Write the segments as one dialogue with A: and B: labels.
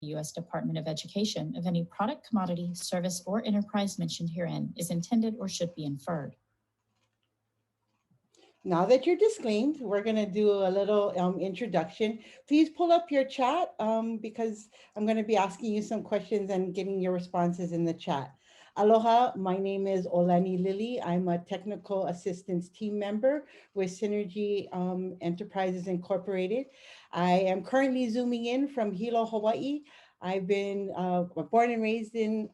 A: U.S. Department of Education of any product, commodity, service, or enterprise mentioned herein is intended or should be inferred.
B: Now that you're disclaimed, we're going to do a little introduction. Please pull up your chat because I'm going to be asking you some questions and getting your responses in the chat. Aloha, my name is Olani Lily. I'm a technical assistance team member with Synergy Enterprises Incorporated. I am currently zooming in from Hilo, Hawaii. I've been born and raised in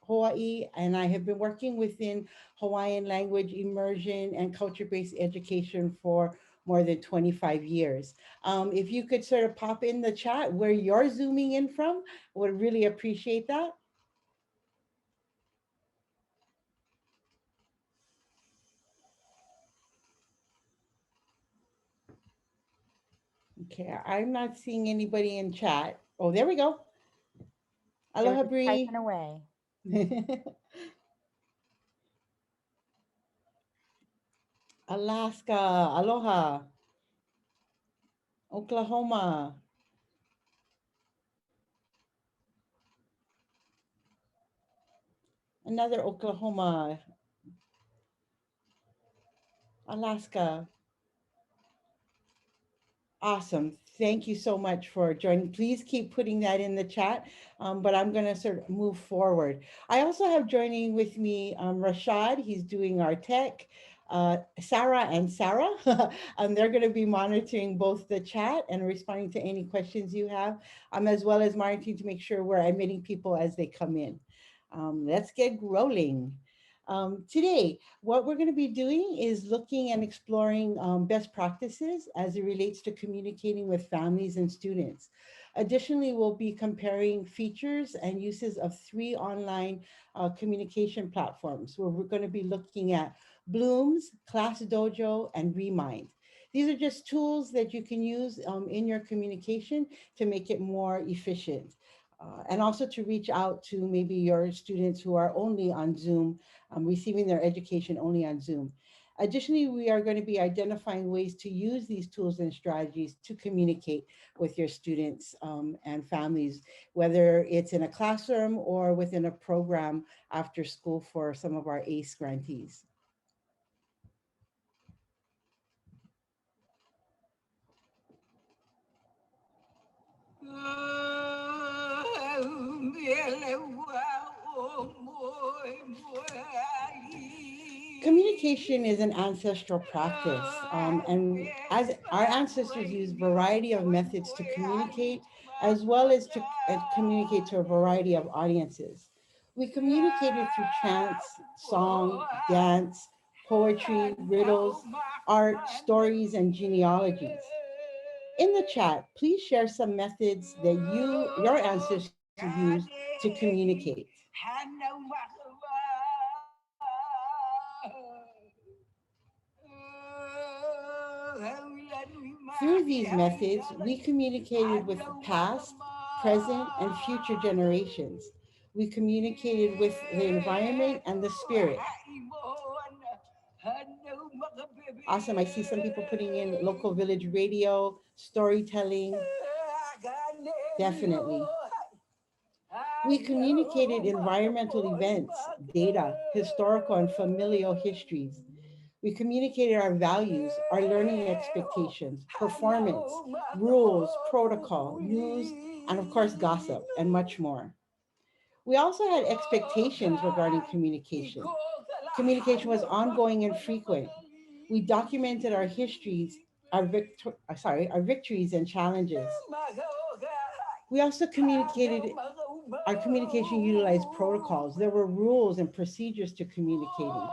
B: Hawaii, and I have been working within Hawaiian language immersion and culture-based education for more than 25 years. If you could sort of pop in the chat where you're zooming in from, I would really appreciate that. Okay, I'm not seeing anybody in chat. Oh, there we go.
C: They're
B: Aloha,
C: just typing
B: Bree.
C: away.
B: Alaska, aloha. Oklahoma, another Oklahoma, Alaska. Awesome. Thank you so much for joining. Please keep putting that in the chat, but I'm going to sort of move forward. I also have joining with me Rashad. He's doing our tech. Sarah and Sarah, and they're going to be monitoring both the chat and responding to any questions you have, as well as monitoring to make sure we're admitting people as they come in. Let's get rolling. Today, what we're going to be doing is looking and exploring best practices as it relates to communicating with families and students. Additionally, we'll be comparing features and uses of 3 online communication platforms where we're going to be looking at Bloom's, Class Dojo, and Remind. These are just tools that you can use in your communication to make it more efficient. And also to reach out to maybe your students who are only on Zoom, receiving their education only on Zoom. Additionally, we are going to be identifying ways to use these tools and strategies to communicate with your students and families, whether it's in a classroom or within a program after school for some of our ACE grantees. Communication is an ancestral practice, and as our ancestors used variety of methods to communicate, as well as to communicate to a variety of audiences. We communicated through chants, song, dance, poetry, riddles, art, stories, and genealogies. In the chat, please share some methods that your ancestors used to communicate. Through these methods, we communicated with past, present, and future generations. We communicated with the environment and the spirit. Awesome. I see some people putting in local village radio, storytelling. Definitely. We communicated environmental events, data, historical and familial histories. We communicated our values, our learning expectations, performance, rules, protocol, news, and of course, gossip, and much more. We also had expectations regarding communication. Communication was ongoing and frequent. We documented our histories, our victories and challenges. We also communicated, our communication utilized protocols. There were rules and procedures to communicating.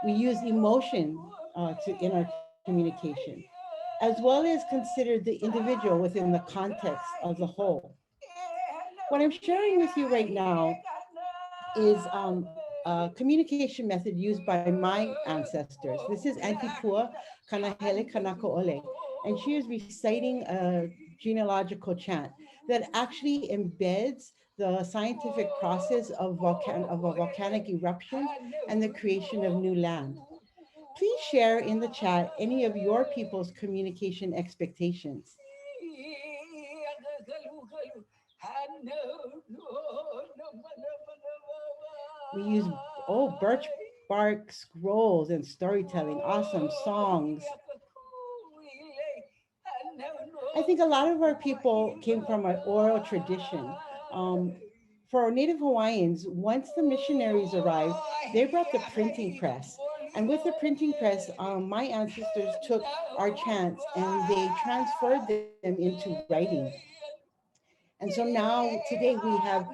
B: We used emotion in our communication, as well as considered the individual within the context of the whole. What I'm sharing with you right now is a communication method used by my ancestors. This is Auntie Pua Kanahele Kanakaole, and she is reciting a genealogical chant that actually embeds the scientific process of a volcanic eruption and the creation of new land. Please share in the chat any of your people's communication expectations. We use, oh, birch bark scrolls and storytelling, awesome songs. I think a lot of our people came from an oral tradition. Um, for Native Hawaiians, once the missionaries arrived, they brought the printing press. And with the printing press, my ancestors took our chants and they transferred them into writing. And so now, today, we have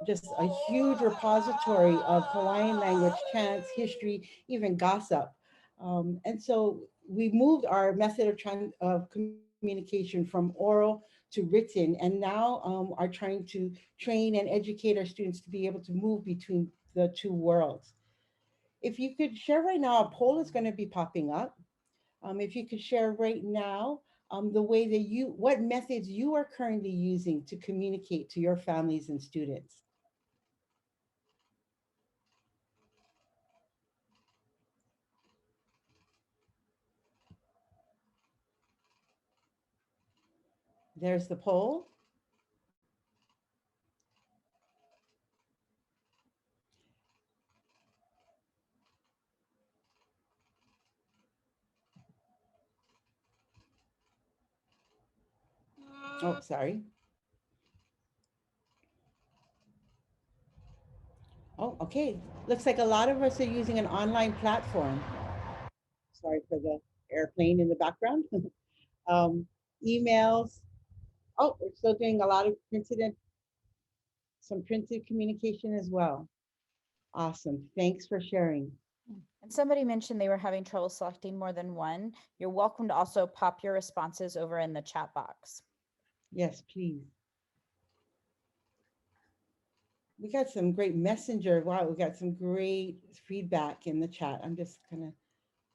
B: just a huge repository of Hawaiian language, chants, history, even gossip. And so we moved our method of communication from oral to written, and now are trying to train and educate our students to be able to move between the two worlds. If you could share right now, a poll is going to be popping up. If you could share right now the way that what methods you are currently using to communicate to your families and students. There's the poll. Oh, sorry. Oh, okay. Looks like a lot of us are using an online platform. Sorry for the airplane in the background. um, Emails. Oh, we're still doing a lot of some printed communication as well. Awesome. Thanks for sharing.
C: And somebody mentioned they were having trouble selecting more than one. You're welcome to also pop your responses over in the chat box.
B: Yes, please. We got some great messenger. Wow, we got some great feedback in the chat. I'm just gonna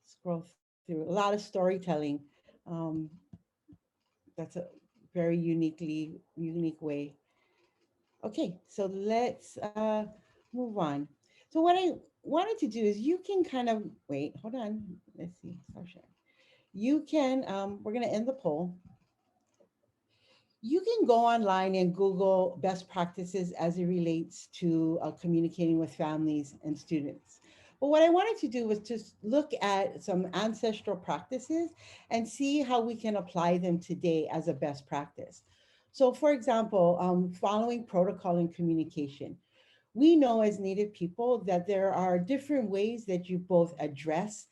B: scroll through a lot of storytelling. Um, that's a very unique way. Okay, so let's move on. So what I wanted to do is you can kind of wait. Hold on. Let's see. Stop sharing. You can. We're gonna end the poll. You can go online and Google best practices as it relates to communicating with families and students. But what I wanted to do was just look at some ancestral practices and see how we can apply them today as a best practice. So, for example, following protocol in communication. We know as Native people that there are different ways that you both address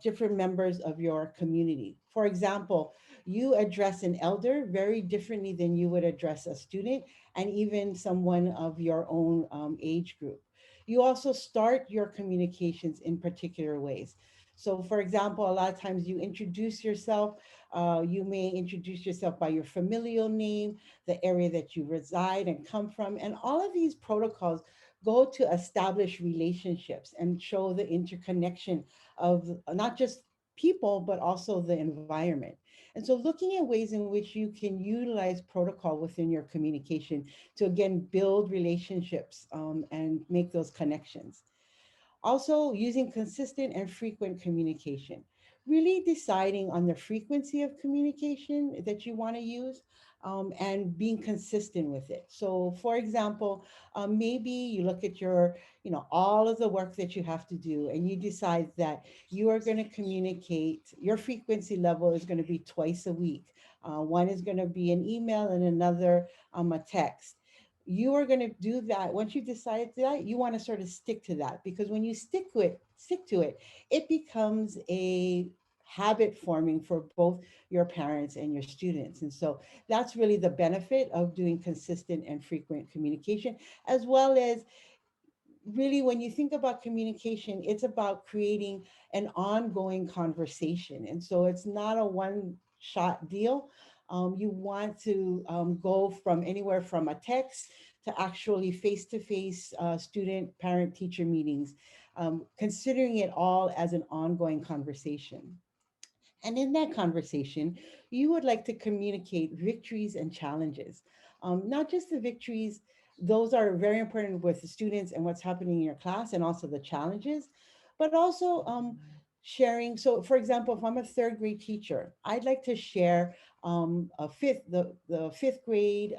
B: different members of your community. For example, you address an elder very differently than you would address a student and even someone of your own age group. You also start your communications in particular ways. So, for example, a lot of times you introduce yourself. You may introduce yourself by your familial name, the area that you reside and come from, and all of these protocols go to establish relationships and show the interconnection of not just people, but also the environment. And so, looking at ways in which you can utilize protocol within your communication to again build relationships and make those connections. Also, using consistent and frequent communication. Really deciding on the frequency of communication that you want to use and being consistent with it. So, for example, maybe you look at all of the work that you have to do and you decide that you are going to communicate, your frequency level is going to be twice a week. One is going to be an email and another a text. You are going to do that. Once you decide that, you want to sort of stick to that, because when you stick to it, it becomes a habit forming for both your parents and your students. And so that's really the benefit of doing consistent and frequent communication, as well as really, when you think about communication, it's about creating an ongoing conversation. And so it's not a one shot deal. You want to go from anywhere from a text to actually face to face student, parent, teacher meetings, considering it all as an ongoing conversation. And in that conversation, you would like to communicate victories and challenges. Not just the victories, those are very important with the students and what's happening in your class, and also the challenges, but also sharing. So, for example, if I'm a third grade teacher, I'd like to share the fifth grade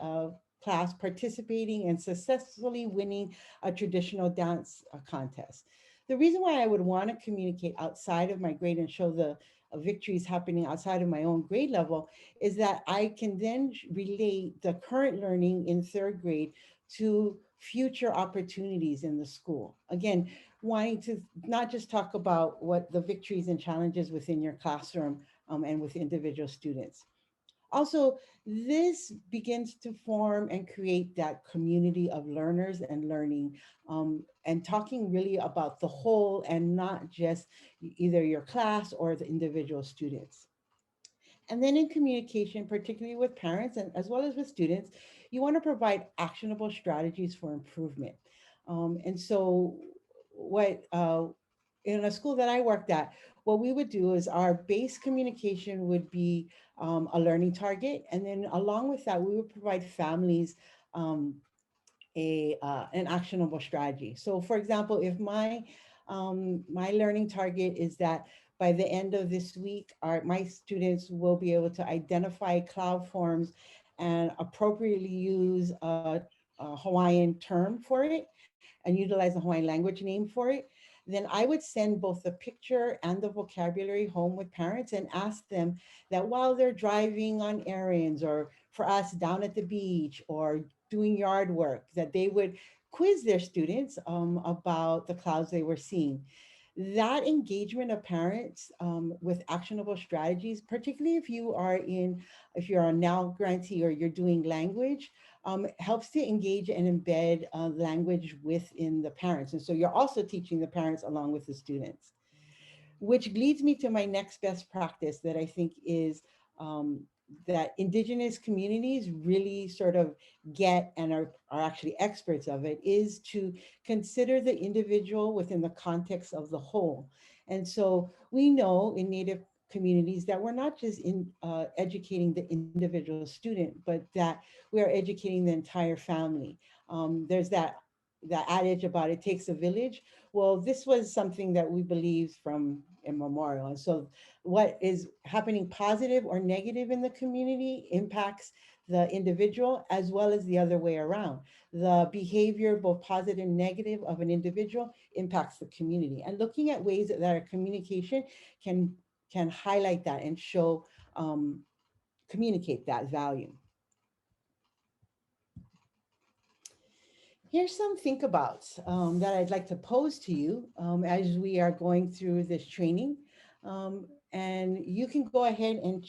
B: class participating and successfully winning a traditional dance contest. The reason why I would want to communicate outside of my grade and show the victories happening outside of my own grade level is that I can then relate the current learning in third grade to future opportunities in the school. Again, wanting to not just talk about what the victories and challenges within your classroom and with individual students. Also, this begins to form and create that community of learners and learning, and talking really about the whole and not just either your class or the individual students. And then in communication, particularly with parents and as well as with students, you want to provide actionable strategies for improvement. And so, what in a school that I worked at, what we would do is our base communication would be a learning target, and then along with that, we would provide families um, a an actionable strategy. So, for example, if my learning target is that by the end of this week, my students will be able to identify cloud forms and appropriately use a Hawaiian term for it and utilize the Hawaiian language name for it, then I would send both the picture and the vocabulary home with parents and ask them that while they're driving on errands or for us down at the beach or doing yard work, that they would quiz their students about the clouds they were seeing. That engagement of parents with actionable strategies, particularly if you're a now grantee or you're doing language, helps to engage and embed language within the parents. And so you're also teaching the parents along with the students, which leads me to my next best practice that I think is that indigenous communities really sort of get and are actually experts of it, is to consider the individual within the context of the whole. And so we know in Native communities that we're not just educating the individual student, but that we are educating the entire family. There's that adage about it takes a village. Well, this was something that we believed from immemorial. And so what is happening positive or negative in the community impacts the individual as well as the other way around. The behavior, both positive and negative, of an individual impacts the community. And looking at ways that our communication can can highlight that and show communicate that value. Here's some think abouts that I'd like to pose to you as we are going through this training. And you can go ahead and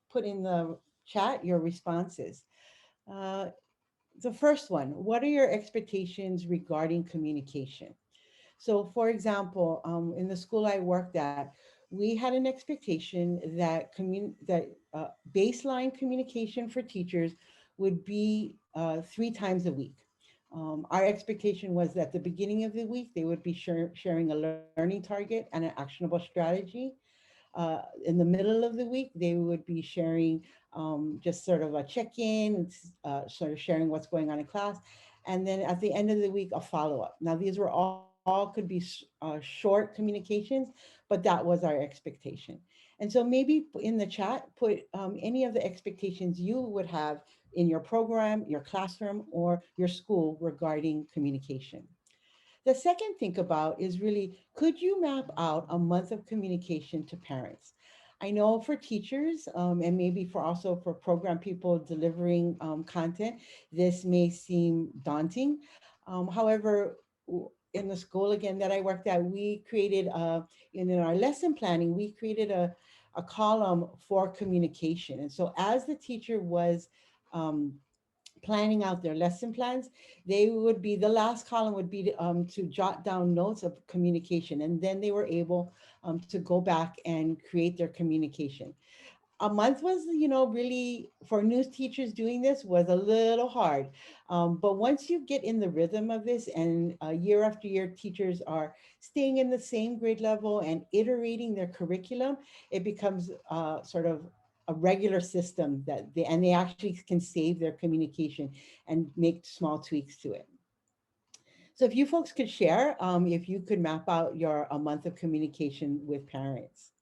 B: put in the chat your responses. Uh, the first one, what are your expectations regarding communication? So, for example, in the school I worked at, we had an expectation that baseline communication for teachers would be 3 times a week. Our expectation was that the beginning of the week they would be sharing a learning target and an actionable strategy. In the middle of the week, they would be sharing just sort of a check-in, sort of sharing what's going on in class. And then at the end of the week, a follow-up. Now, these were all could be short communications, but that was our expectation. And so maybe in the chat, put any of the expectations you would have in your program, your classroom, or your school regarding communication. The second think about is really, could you map out a month of communication to parents? I know for teachers and maybe for also for program people delivering content, this may seem daunting. However, in the school again that I worked at, we created in our lesson planning, we created a column for communication. And so as the teacher was planning out their lesson plans, they would be the last column would be to jot down notes of communication, and then they were able to go back and create their communication. A month was, really for new teachers doing this was a little hard. But once you get in the rhythm of this and year after year, teachers are staying in the same grade level and iterating their curriculum, it becomes sort of a regular system and they actually can save their communication and make small tweaks to it. So if you folks could share, if you could map out your a month of communication with parents.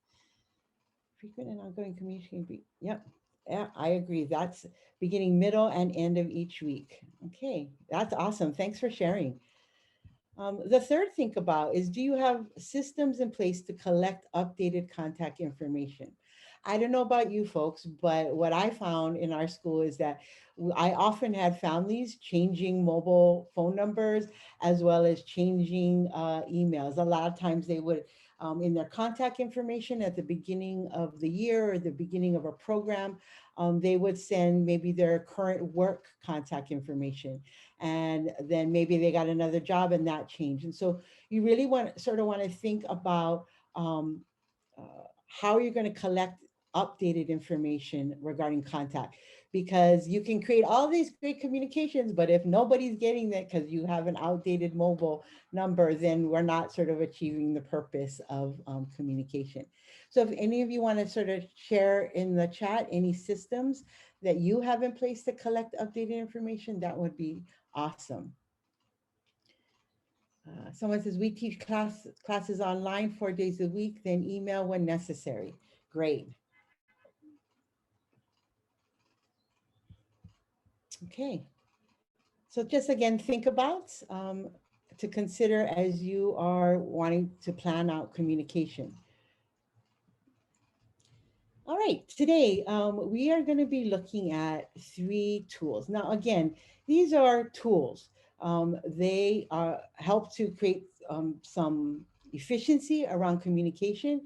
B: Frequent and ongoing communication. Yep. Yeah, I agree. That's beginning, middle, and end of each week. Okay, that's awesome. Thanks for sharing. The third think about is, do you have systems in place to collect updated contact information? I don't know about you folks, but what I found in our school is that I often had families changing mobile phone numbers as well as changing emails. A lot of times they would, in their contact information at the beginning of the year or the beginning of a program, they would send maybe their current work contact information, and then maybe they got another job and that changed. And so you really want to think about um, how you're going to collect updated information regarding contact, because you can create all these great communications, but if nobody's getting that because you have an outdated mobile number, then we're not sort of achieving the purpose of communication. So if any of you want to sort of share in the chat any systems that you have in place to collect updated information, that would be awesome. Someone says, we teach classes online 4 days a week, then email when necessary. Great. Okay. So just again, think about to consider as you are wanting to plan out communication. All right, today we are going to be looking at 3 tools. Now, again, these are tools. They help to create some efficiency around communication,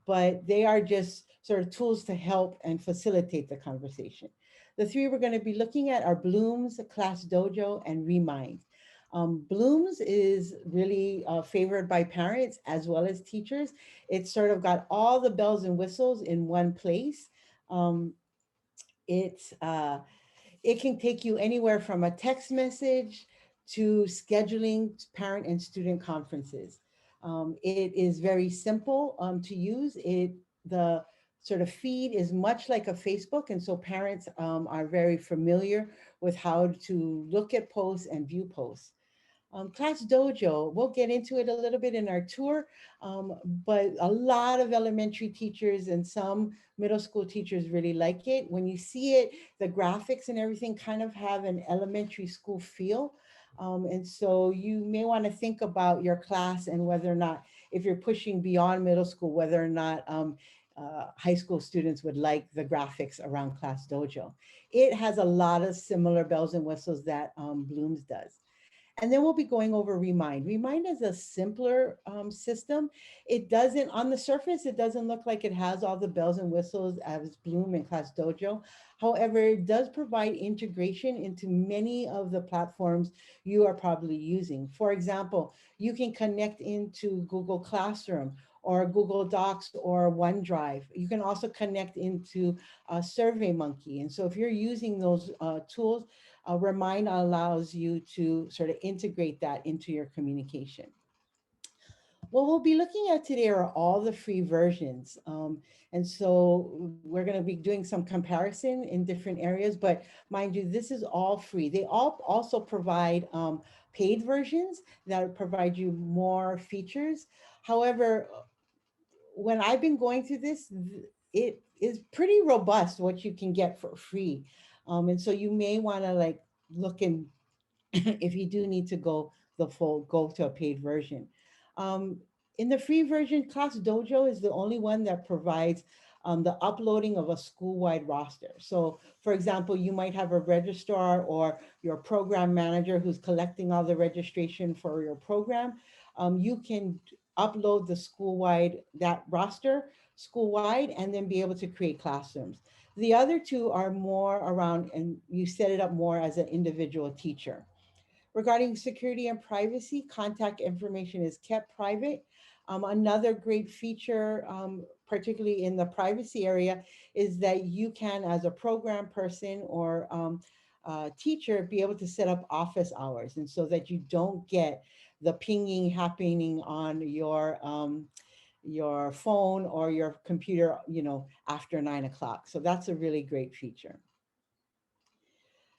B: but they are just sort of tools to help and facilitate the conversation. The 3 we're going to be looking at are Bloom's, Class Dojo, and Remind. Bloom's is really favored by parents as well as teachers. It's sort of got all the bells and whistles in one place. Um, it's it can take you anywhere from a text message to scheduling parent and student conferences. It is very simple to use. The sort of feed is much like a Facebook, and so parents are very familiar with how to look at posts and view posts. Class Dojo, we'll get into it a little bit in our tour, but a lot of elementary teachers and some middle school teachers really like it. When you see it, the graphics and everything kind of have an elementary school feel. And so you may want to think about your class and whether or not, if you're pushing beyond middle school, whether or not high school students would like the graphics around Class Dojo. It has a lot of similar bells and whistles that Bloom's does. And then we'll be going over Remind. Remind is a simpler system. It doesn't, on the surface, it doesn't look like it has all the bells and whistles as Bloom and Class Dojo. However, it does provide integration into many of the platforms you are probably using. For example, you can connect into Google Classroom or Google Docs or OneDrive. You can also connect into SurveyMonkey. And so if you're using those tools, Remind allows you to sort of integrate that into your communication. What we'll be looking at today are all the free versions. And so we're going to be doing some comparison in different areas, but mind you, this is all free. They all also provide paid versions that provide you more features. However, when I've been going through this, it is pretty robust what you can get for free. And so you may want to like look in if you do need to go to a paid version. Um, in the free version, Class Dojo is the only one that provides the uploading of a school-wide roster. So for example, you might have a registrar or your program manager who's collecting all the registration for your program. You can upload the school-wide, that roster school-wide, and then be able to create classrooms. The other 2 are more around, and you set it up more as an individual teacher. Regarding security and privacy, contact information is kept private. Another great feature, particularly in the privacy area, is that you can, as a program person or teacher, be able to set up office hours, and so that you don't get the pinging happening on your phone or your computer, after 9 o'clock. So that's a really great feature.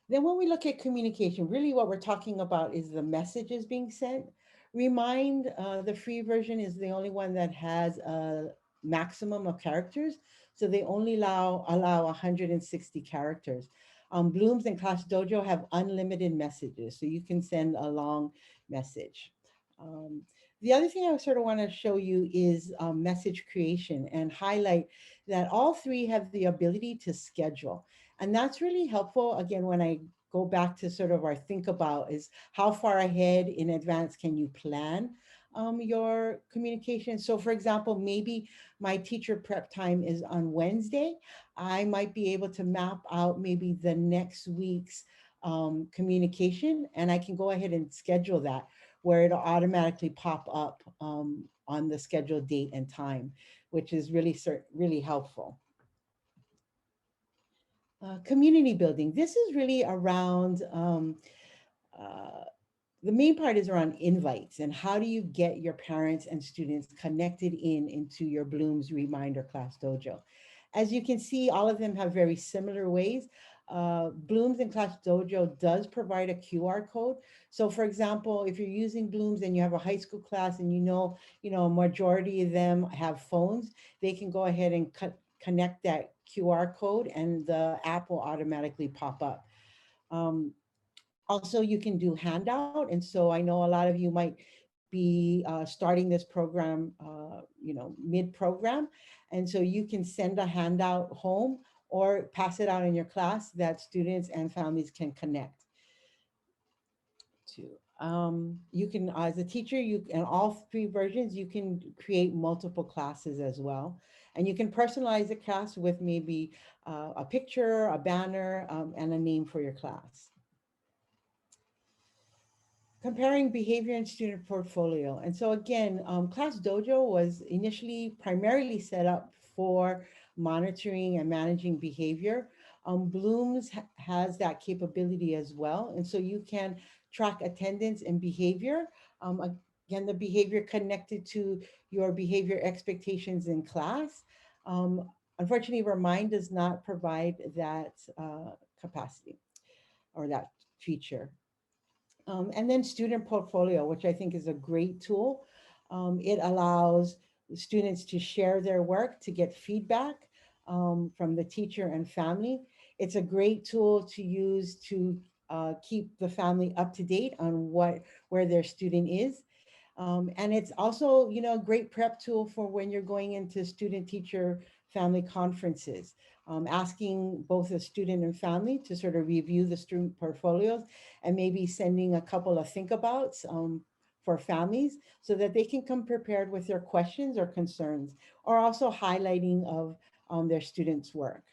B: Then when we look at communication, really what we're talking about is the messages being sent. Remind, the free version is the only one that has a maximum of characters. So they only allow 160 characters. Blooms and Class Dojo have unlimited messages, so you can send a long message. Um, the other thing I sort of want to show you is message creation and highlight that all three have the ability to schedule. And that's really helpful. Again, when I go back to sort of our think about is how far ahead in advance can you plan your communication. So for example, maybe my teacher prep time is on Wednesday. I might be able to map out maybe the next week's communication, and I can go ahead and schedule that where it'll automatically pop up on the scheduled date and time, which is really helpful. Community building. This is really around uh, the main part is around invites and how do you get your parents and students connected into your Bloom's Reminder Class Dojo. As you can see, all of them have very similar ways. Bloom's and Class Dojo does provide a QR code. So for example, if you're using Bloom's and you have a high school class and a majority of them have phones, they can go ahead and connect that QR code and the app will automatically pop up. Also, you can do handout. And so I know a lot of you might be starting this program, mid-program. And so you can send a handout home or pass it out in your class that students and families can connect to. You can, as a teacher, in all three versions, you can create multiple classes as well. And you can personalize the class with maybe a picture, a banner, and a name for your class. Comparing behavior and student portfolio. And so again, Class Dojo was initially primarily set up for monitoring and managing behavior. Bloom's has that capability as well. And so you can track attendance and behavior. Again, the behavior connected to your behavior expectations in class. Unfortunately, Remind does not provide that capacity or that feature. And then student portfolio, which I think is a great tool. It allows students to share their work, to get feedback from the teacher and family. It's a great tool to use to keep the family up to date on where their student is. And it's also, a great prep tool for when you're going into student teacher family conferences, asking both the student and family to sort of review the student portfolios and maybe sending a couple of think abouts for families so that they can come prepared with their questions or concerns, or also highlighting of their students' work.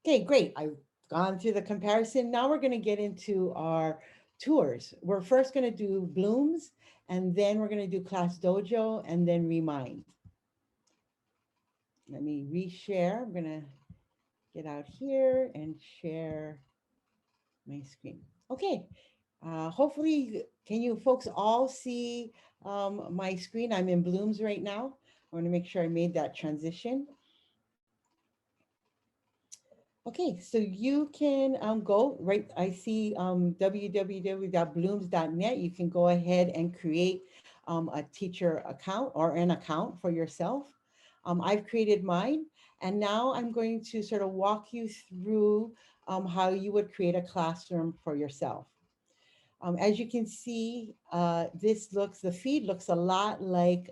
B: Okay, great. I've gone through the comparison. Now we're going to get into our tours. We're first going to do Blooms, and then we're going to do Class Dojo, and then Remind. Let me reshare. I'm going to get out here and share my screen. Okay. Hopefully, can you folks all see my screen? I'm in Blooms right now. I want to make sure I made that transition. Okay, so you can go right. I see www.blooms.net. You can go ahead and create a teacher account or an account for yourself. I've created mine, and now I'm going to sort of walk you through how you would create a classroom for yourself. As you can see, the feed looks a lot like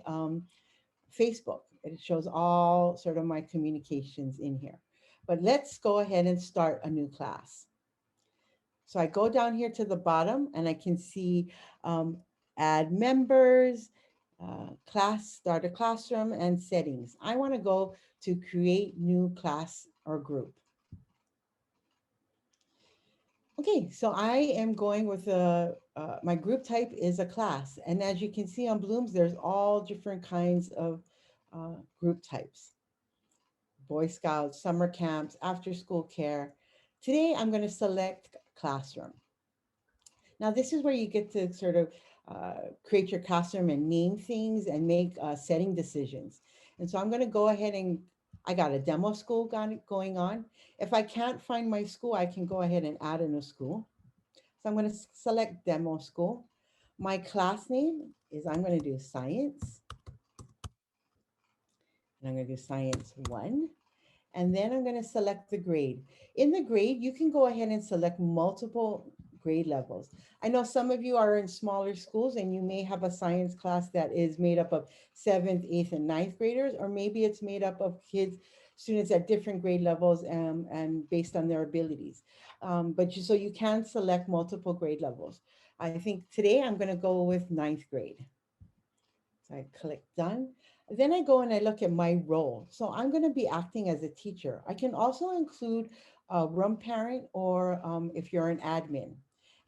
B: Facebook. It shows all sort of my communications in here. But let's go ahead and start a new class. So I go down here to the bottom and I can see add members, start a classroom, and settings. I want to go to create new class or group. Okay, so I am going with my group type is a class. And as you can see on Bloom's, there's all different kinds of group types. Boy Scouts, summer camps, after school care. Today, I'm going to select classroom. Now, this is where you get to sort of create your classroom and name things and make setting decisions. And so I'm going to go ahead and I got a demo school going on. If I can't find my school, I can go ahead and add in a school. So I'm going to select demo school. My class name is I'm going to do science. And I'm going to do science 1. And then I'm going to select the grade. In the grade, you can go ahead and select multiple grade levels. I know some of you are in smaller schools and you may have a science class that is made up of seventh, eighth, and ninth graders, or maybe it's made up of students at different grade levels and based on their abilities. So you can select multiple grade levels. I think today I'm going to go with ninth grade. So I click done. Then I go and I look at my role. So I'm going to be acting as a teacher. I can also include a room parent or if you're an admin.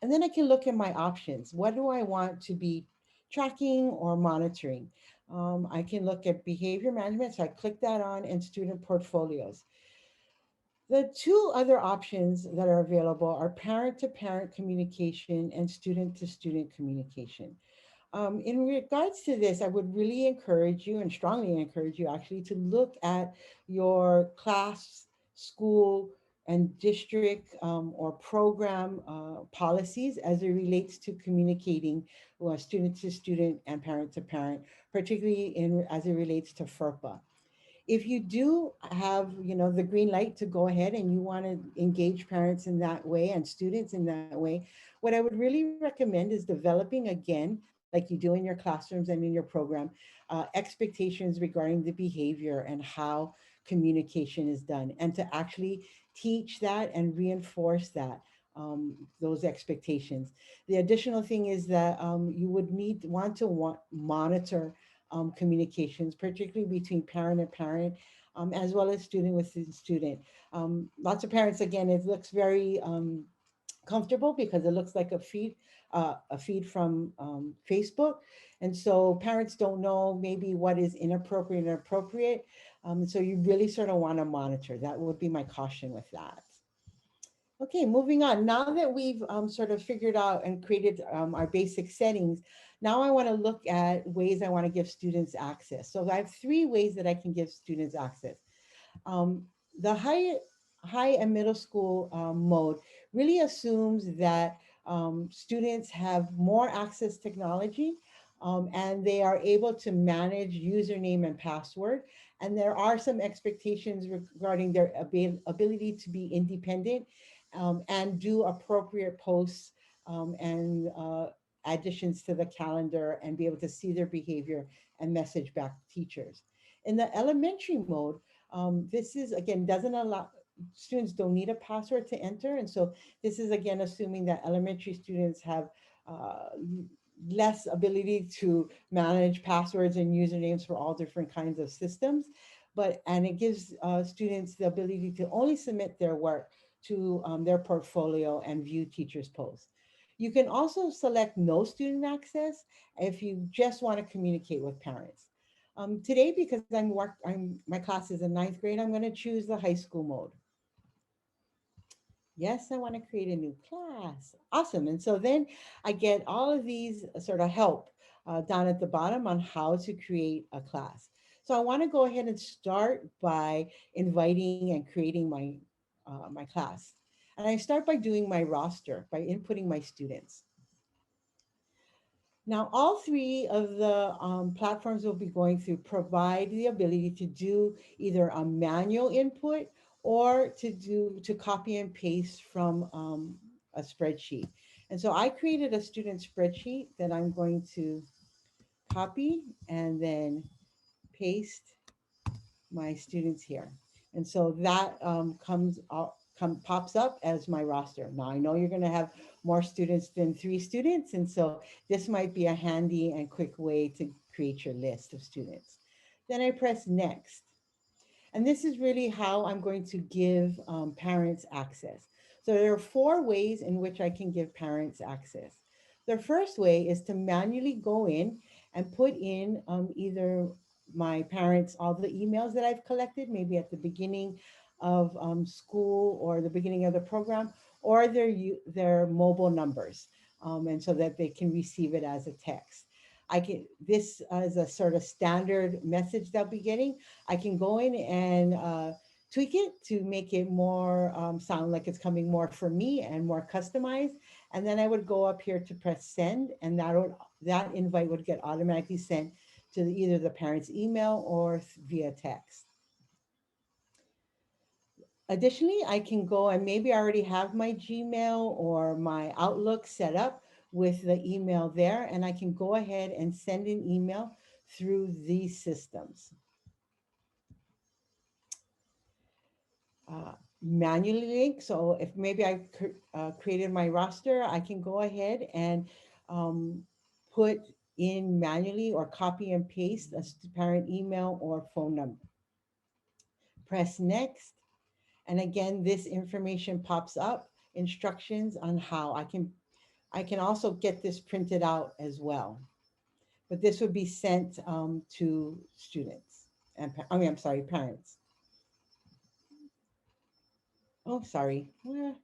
B: And then I can look at my options. What do I want to be tracking or monitoring? I can look at behavior management. So I click that on and student portfolios. The two other options that are available are parent to parent communication and student to student communication. In regards to this, I would really encourage you and strongly encourage you actually to look at your class, school, and district or program policies as it relates to communicating student to student and parent to parent, particularly as it relates to FERPA. If you do have the green light to go ahead and you want to engage parents in that way and students in that way, what I would really recommend is developing again, like you do in your classrooms and in your program, expectations regarding the behavior and how communication is done, and to actually teach that and reinforce that, those expectations. The additional thing is that you would monitor communications, particularly between parent and parent, as well as student with student. Lots of parents, again, it looks very comfortable because it looks like a feed from Facebook, and so parents don't know maybe what is inappropriate and appropriate. So you really sort of want to monitor. That would be my caution with that. Okay, moving on. Now that we've sort of figured out and created our basic settings, now I want to look at ways I want to give students access. So I have 3 ways that I can give students access. Um, the high and middle school mode really assumes that students have more access technology, and they are able to manage username and password. And there are some expectations regarding their ability to be independent and do appropriate posts and additions to the calendar and be able to see their behavior and message back to teachers. In the elementary mode, this is again doesn't allow students don't need a password to enter, and so this is again assuming that elementary students have uh, less ability to manage passwords and usernames for all different kinds of systems, and it gives students the ability to only submit their work to their portfolio and view teachers' posts. You can also select no student access if you just want to communicate with parents. Today, because my class is in ninth grade, I'm going to choose the high school mode. Yes, I want to create a new class. Awesome. And so then I get all of these sort of help down at the bottom on how to create a class. So I want to go ahead and start by inviting and creating my class. And I start by doing my roster, by inputting my students. Now, all 3 of the platforms we'll be going through provide the ability to do either a manual input or to copy and paste from a spreadsheet. And so I created a student spreadsheet that I'm going to copy and then paste my students here. And so that pops up as my roster. Now I know you're going to have more students than 3 students, and so this might be a handy and quick way to create your list of students. Then I press next. And this is really how I'm going to give parents access. So there are 4 ways in which I can give parents access. The first way is to manually go in and put in either my parents, all the emails that I've collected, maybe at the beginning of school or the beginning of the program, or their mobile numbers, and so that they can receive it as a text. This is a sort of standard message they'll be getting. I can go in and tweak it to make it more sound like it's coming more from me and more customized. And then I would go up here to press send, and that invite would get automatically sent to either the parent's email or via text. Additionally, I can go and maybe I already have my Gmail or my Outlook set up with the email there, and I can go ahead and send an email through these systems. Uh, Manually link. So if maybe I created my roster, I can go ahead and um, put in manually or copy and paste a parent email or phone number. Press next. And again, this information pops up, instructions on how I can also get this printed out as well. But this would be sent to students and I'm sorry, parents. Oh, sorry. I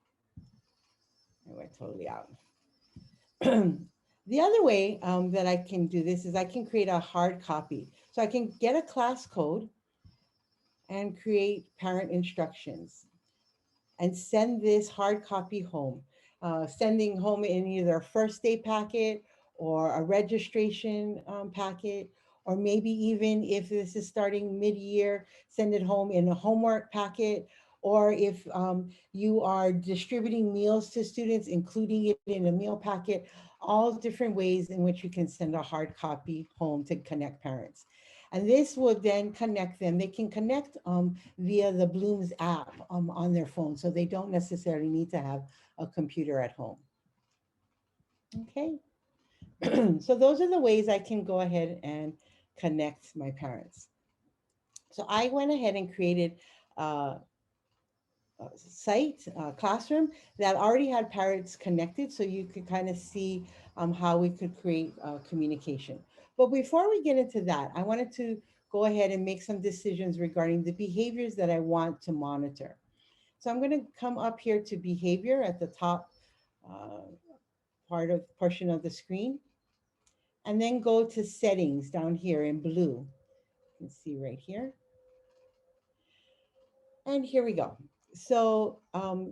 B: went totally out. The other way that I can do this is I can create a hard copy. So I can get a class code and create parent instructions and send this hard copy home. Sending home in either a first day packet or a registration packet, or maybe even if this is starting mid-year, send it home in a homework packet, or if you are distributing meals to students, including it in a meal packet, all different ways in which you can send a hard copy home to connect parents. And this would then connect them. They can connect via the Bloom's app on their phone. So they don't necessarily need to have a computer at home. Okay. So those are the ways I can go ahead and connect my parents. So I went ahead and created site, classroom that already had parents connected, so you could kind of see how we could create communication. But before we get into that, I wanted to go ahead and make some decisions regarding the behaviors that I want to monitor. So I'm going to come up here to behavior at the top uh, portion of the screen, and then go to settings down here in blue. You can see right here. And here we go. So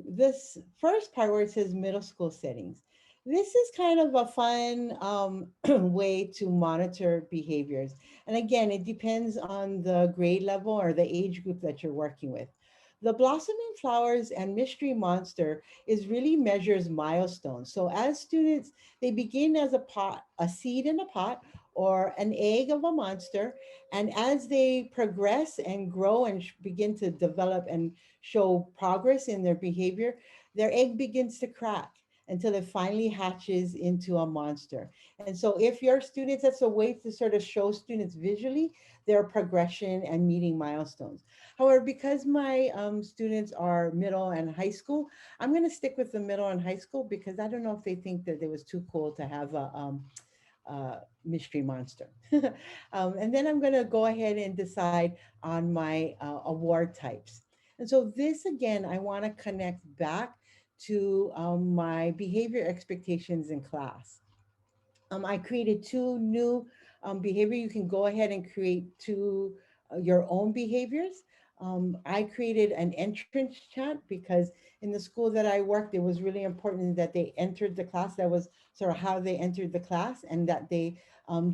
B: this first part where it says middle school settings, this is kind of a fun way to monitor behaviors. And again, it depends on the grade level or the age group that you're working with. The blossoming flowers and mystery monster is really measures milestones. So as students, they begin as a seed in a pot or an egg of a monster, and as they progress and grow and begin to develop and show progress in their behavior, their egg begins to crack until it finally hatches into a monster. And so if your students, that's a way to sort of show students visually their progression and meeting milestones. However, because my students are middle and high school, I'm going to stick with the middle and high school because I don't know if they think that it was too cool to have a mystery monster. And then I'm going to go ahead and decide on my award types. And so this again, I want to connect back to my behavior expectations in class. I created two new behavior. You can go ahead and create two your own behaviors. I created an entrance chat because in the school that I worked, it was really important that they entered the class. That was sort of how they entered the class and that they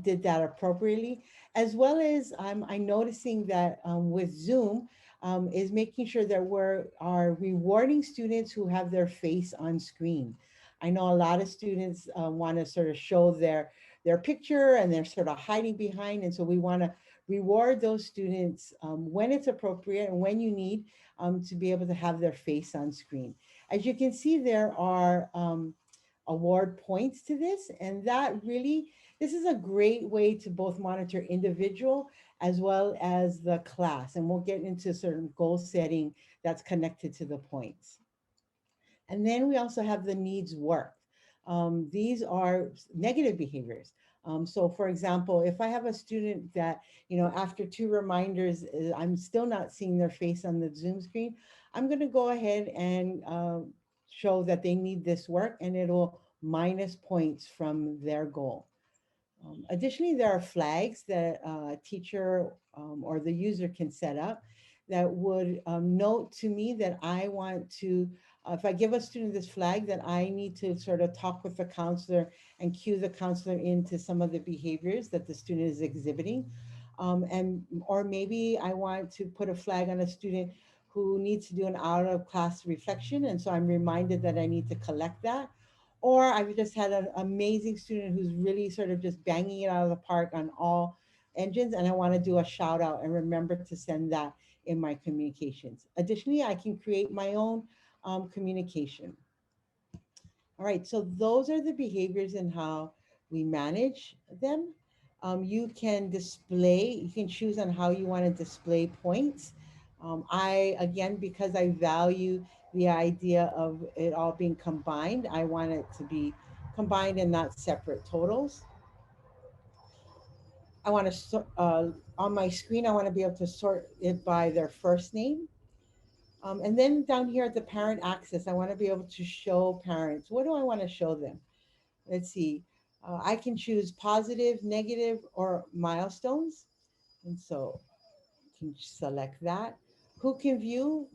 B: did that appropriately. As well as I'm noticing that with Zoom, is making sure that are rewarding students who have their face on screen. I know a lot of students want to sort of show their picture and they're sort of hiding behind. And so we want to reward those students when it's appropriate and when you need to be able to have their face on screen. As you can see, there are award points to this, and that really, this is a great way to both monitor individual as well as the class. And we'll get into certain goal setting that's connected to the points. And then we also have the needs worked. These are negative behaviors. So for example, if I have a student that, after two reminders, I'm still not seeing their face on the Zoom screen, I'm going to go ahead and show that they need this work, and it'll minus points from their goal. Additionally, there are flags that a teacher or the user can set up. that would note to me that I want to, if I give a student this flag, that I need to sort of talk with the counselor and cue the counselor into some of the behaviors that the student is exhibiting. And or maybe I want to put a flag on a student who needs to do an out of class reflection, and so I'm reminded that I need to collect that. Or I've just had an amazing student who's really sort of just banging it out of the park on all engines, and I want to do a shout out and remember to send that in my communications. Additionally, I can create my own communication. All right, so those are the behaviors and how we manage them. You can display, you can choose on how you want to display points. Again, because I value the idea of it all being combined, I want it to be combined and not separate totals. I want to, on my screen, I want to be able to sort it by their first name. And then down here at the parent access, I want to be able to show parents. What do I want to show them? Let's see. I can choose positive, negative, or milestones. And so I can select that. Who can view?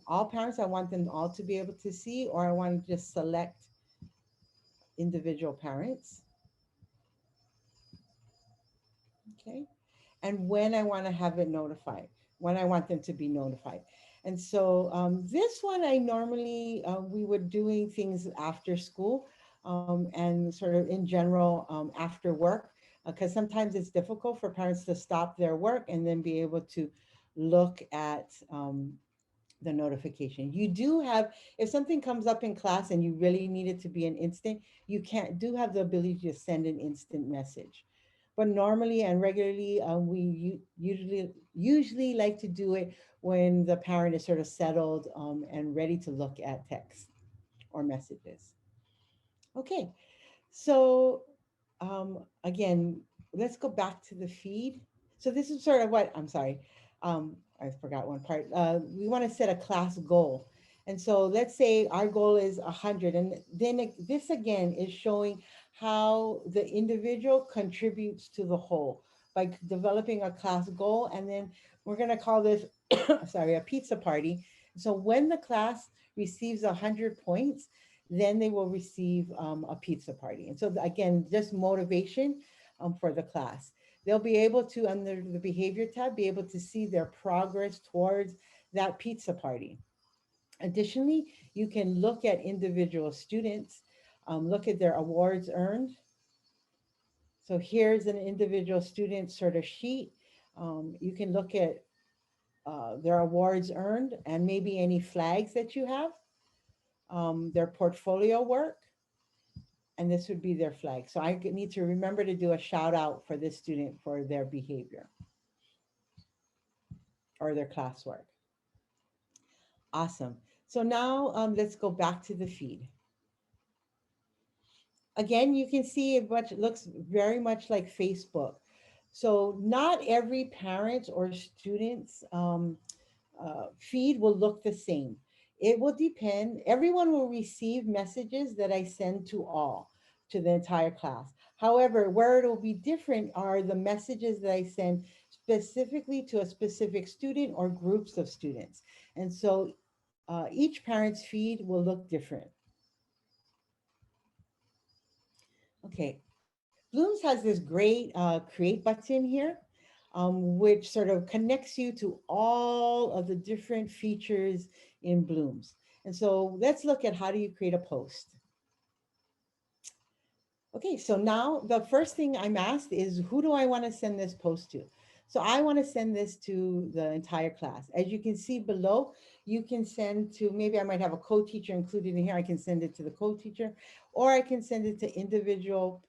B: All parents, I want them all to be able to see, or I want to just select individual parents. Okay. And when I want to have it notified, when I want them to be notified. And so this one, I normally, we were doing things after school and sort of in general after work, because sometimes it's difficult for parents to stop their work and then be able to look at the notification. You do have, if something comes up in class and you really need it to be an instant, you can't do have the ability to send an instant message. But normally and regularly, usually like to do it when the parent is sort of settled and ready to look at text or messages. Okay, so again, let's go back to the feed. So this is sort of what, I'm sorry, I forgot one part. We want to set a class goal. And so let's say our goal is 100. And then this again is showing how the individual contributes to the whole by developing a class goal. And then we're going to call this, sorry, a pizza party. So when the class receives 100 points, then they will receive a pizza party. And so again, just motivation for the class. They'll be able to, under the behavior tab, be able to see their progress towards that pizza party. Additionally, you can look at individual students, look at their awards earned. So here's an individual student sort of sheet. You can look at their awards earned and maybe any flags that you have, their portfolio work, and this would be their flag. So I need to remember to do a shout out for this student for their behavior or their classwork. Awesome. So now let's go back to the feed. Again, you can see it much looks very much like Facebook. So not every parent or student's feed will look the same. It will depend. Everyone will receive messages that I send to all, to the entire class. However, where it will be different are the messages that I send specifically to a specific student or groups of students. And so each parent's feed will look different. Okay, Blooms has this great create button here, which sort of connects you to all of the different features in Blooms. And so let's look at how do you create a post. Okay, so now the first thing I'm asked is who do I want to send this post to? So I want to send this to the entire class. As you can see below, you can send to, maybe I might have a co-teacher included in here. I can send it to the co-teacher, or I can send it to individual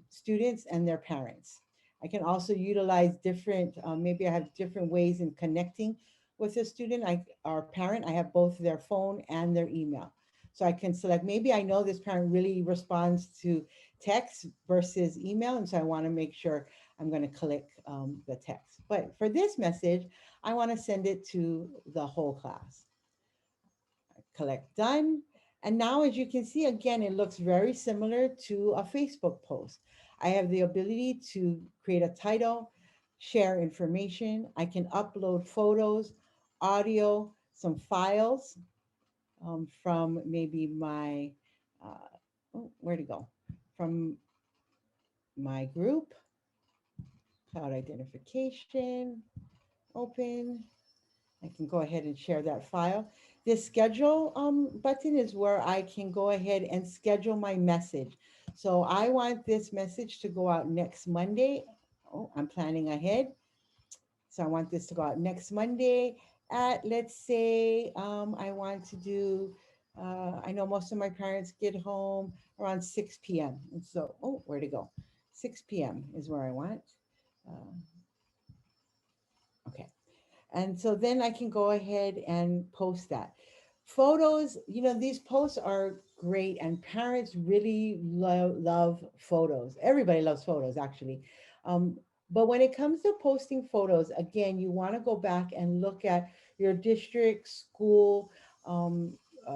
B: students and their parents. I can also utilize different, maybe I have different ways in connecting with a student or parent. I have both their phone and their email. So I can select, maybe I know this parent really responds to text versus email. And so I want to make sure I'm going to click the text. But for this message, I want to send it to the whole class. Collect done. And now, as you can see, again, it looks very similar to a Facebook post. I have the ability to create a title, share information. I can upload photos, audio, some files from maybe my, where to go? From my group, cloud identification, open. I can go ahead and share that file. This schedule button is where I can go ahead and schedule my message. So I want this message to go out next Monday. Oh, I'm planning ahead. So I want this to go out next Monday at, let's say, I want to do, I know most of my parents get home around 6 p.m. And so, oh, where to go? 6 p.m. is where I want. Uh, okay. And so then I can go ahead and post that. Photos, these posts are great, and parents really love photos. Everybody loves photos, actually. Um, but when it comes to posting photos, again, you want to go back and look at your district school um,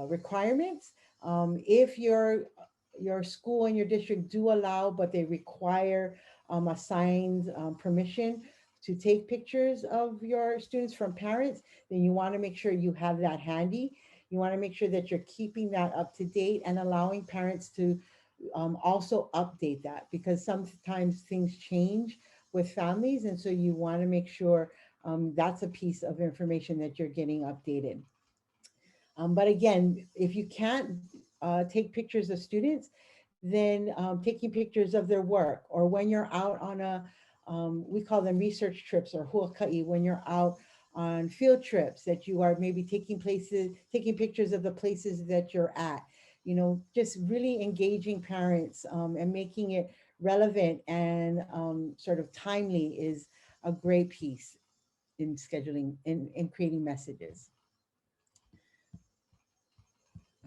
B: requirements. If your school and your district do allow, but they require assigned permission to take pictures of your students from parents, then you want to make sure you have that handy. You want to make sure that you're keeping that up to date and allowing parents to also update that, because sometimes things change with families. And so you want to make sure that's a piece of information that you're getting updated. But again, if you can't take pictures of students, then taking pictures of their work, or when you're out on we call them research trips or huakai, when you're out on field trips, that you are maybe taking pictures of the places that you're at, just really engaging parents and making it relevant and sort of timely is a great piece in scheduling, in creating messages.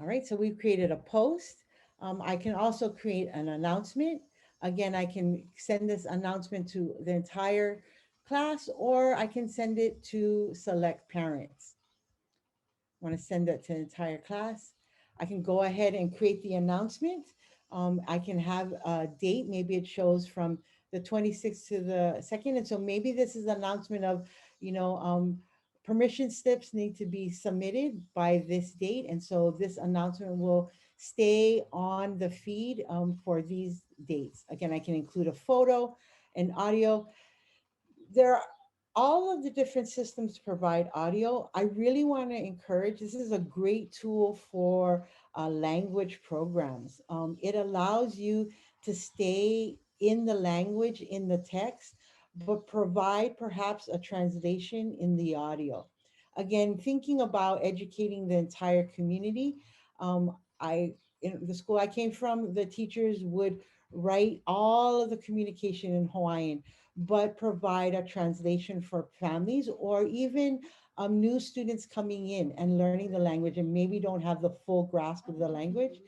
B: All right, so we've created a post. I can also create an announcement. Again, I can send this announcement to the entire class, or I can send it to select parents. I want to send that to the entire class. I can go ahead and create the announcement. I can have a date. Maybe it shows from the 26th to the 2nd. And so maybe this is an announcement of, permission slips need to be submitted by this date. And so this announcement will stay on the feed for these dates. Again, I can include a photo and audio. There are all of the different systems provide audio. I really want to encourage, this is a great tool for language programs. It allows you to stay in the language, in the text, but provide perhaps a translation in the audio. Again, thinking about educating the entire community, in the school I came from, the teachers would write all of the communication in Hawaiian, but provide a translation for families, or even new students coming in and learning the language and maybe don't have the full grasp of the language,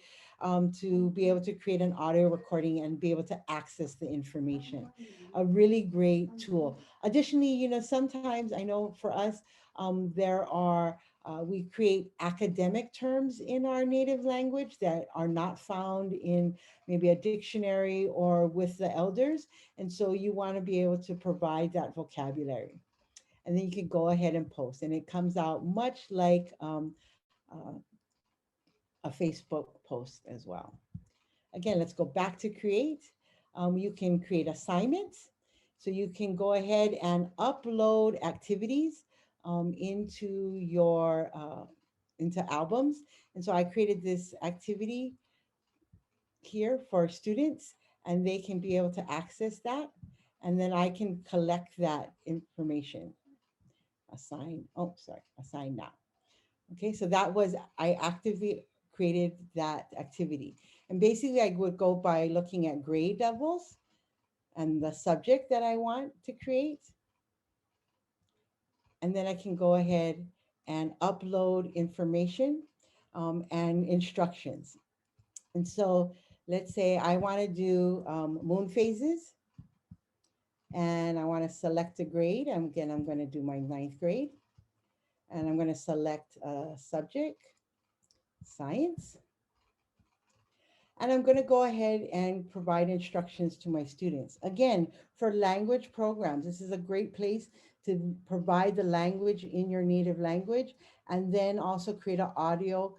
B: to be able to create an audio recording and be able to access the information. A really great tool. Additionally, sometimes I know for us, there are we create academic terms in our native language that are not found in maybe a dictionary or with the elders. And so you want to be able to provide that vocabulary. And then you can go ahead and post. And it comes out much like a Facebook post as well. Again, let's go back to create. You can create assignments. So you can go ahead and upload activities into your into albums. And so I created this activity here for students, and they can be able to access that. And then I can collect that information. Assign now. Okay, so that was, I actively created that activity. And basically I would go by looking at grade levels and the subject that I want to create. And then I can go ahead and upload information and instructions. And so let's say I want to do moon phases, and I want to select a grade. Again, I'm going to do my 9th grade, and I'm going to select a subject, science. And I'm going to go ahead and provide instructions to my students. Again, for language programs, this is a great place to provide the language in your native language, and then also create an audio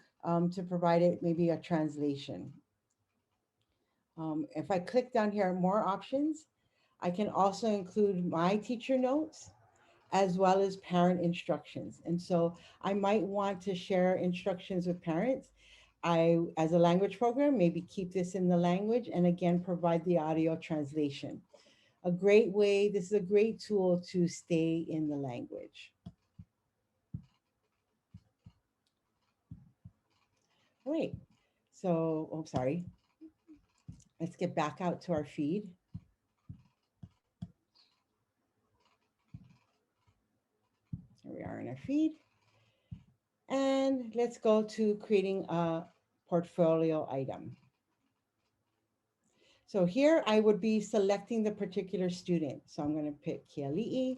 B: to provide it maybe a translation. If I click down here, more options, I can also include my teacher notes as well as parent instructions. And so I might want to share instructions with parents. As a language program, maybe keep this in the language and again, provide the audio translation. A great way, this is a great tool to stay in the language. All right, so, oh, sorry. Let's get back out to our feed. Here we are in our feed. And let's go to creating a portfolio item. So here I would be selecting the particular student. So I'm going to pick Kiali'i,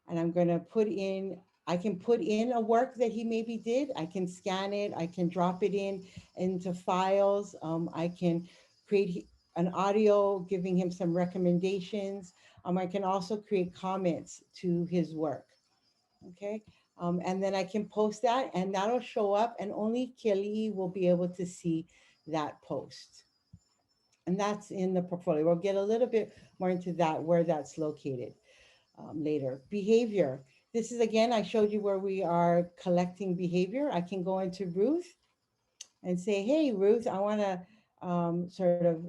B: and I'm going to put in, I can put in a work that he maybe did. I can scan it. I can drop it in into files. I can create an audio giving him some recommendations. I can also create comments to his work. Okay. And then I can post that and that'll show up and only Kelly will be able to see that post. And that's in the portfolio. We'll get a little bit more into that, where that's located later. Behavior. This is, again, I showed you where we are collecting behavior. I can go into Ruth and say, hey, Ruth, I want to sort of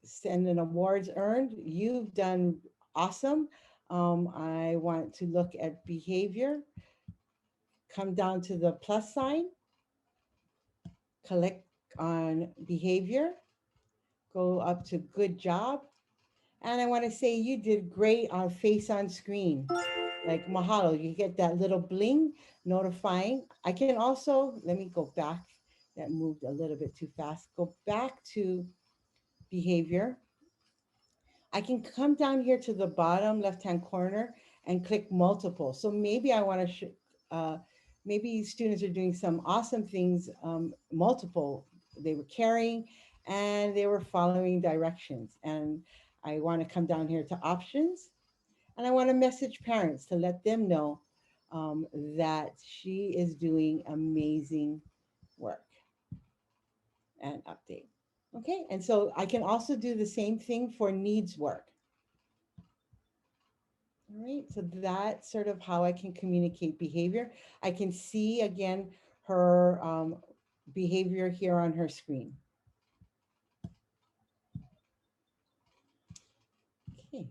B: send an awards earned. You've done awesome. I want to look at behavior. Come down to the plus sign, click on behavior, go up to good job. And I want to say you did great on face on screen. Like mahalo, you get that little bling notifying. I can also, let me go back. That moved a little bit too fast. Go back to behavior. I can come down here to the bottom left-hand corner and click multiple. So maybe I want to, maybe students are doing some awesome things, multiple. They were carrying and they were following directions. And I want to come down here to options and I want to message parents to let them know that she is doing amazing work and update. Okay, and so I can also do the same thing for needs work. All right, so that's sort of how I can communicate behavior. I can see again her behavior here on her screen. Okay.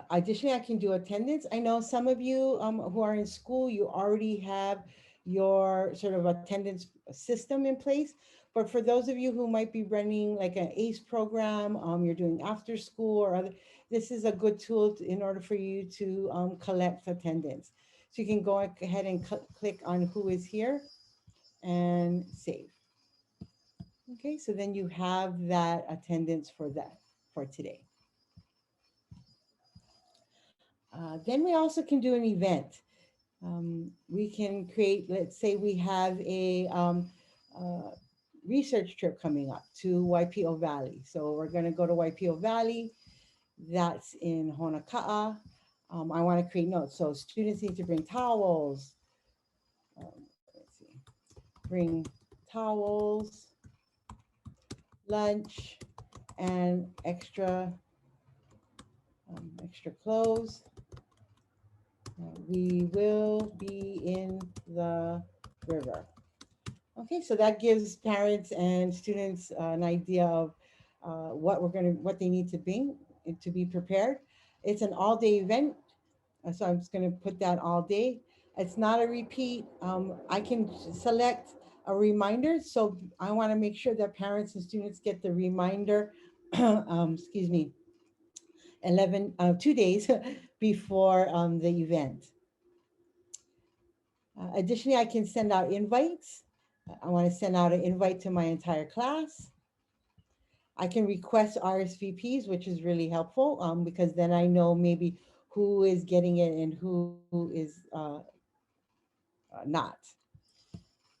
B: Additionally, I can do attendance. I know some of you who are in school, you already have your sort of attendance system in place. But for those of you who might be running like an ACE program, you're doing after school or other, this is a good tool in order for you to collect attendance. So you can go ahead and click on who is here and save. Okay, so then you have that attendance for today. Then we also can do an event. We can create, let's say we have a research trip coming up to YPO Valley. So we're going to go to YPO Valley. That's in Honaka'a. I want to create notes. So students need to bring towels. Let's see. Bring towels, lunch, and extra clothes. We will be in the river. Okay, so that gives parents and students an idea of what they need to bring to be prepared. It's an all-day event, so I'm just going to put that all day. It's not a repeat. I can select a reminder, so I want to make sure that parents and students get the reminder. Excuse me, 2 days before the event. Additionally, I can send out invites. I want to send out an invite to my entire class. I can request RSVPs, which is really helpful because then I know maybe who is getting it and who is not.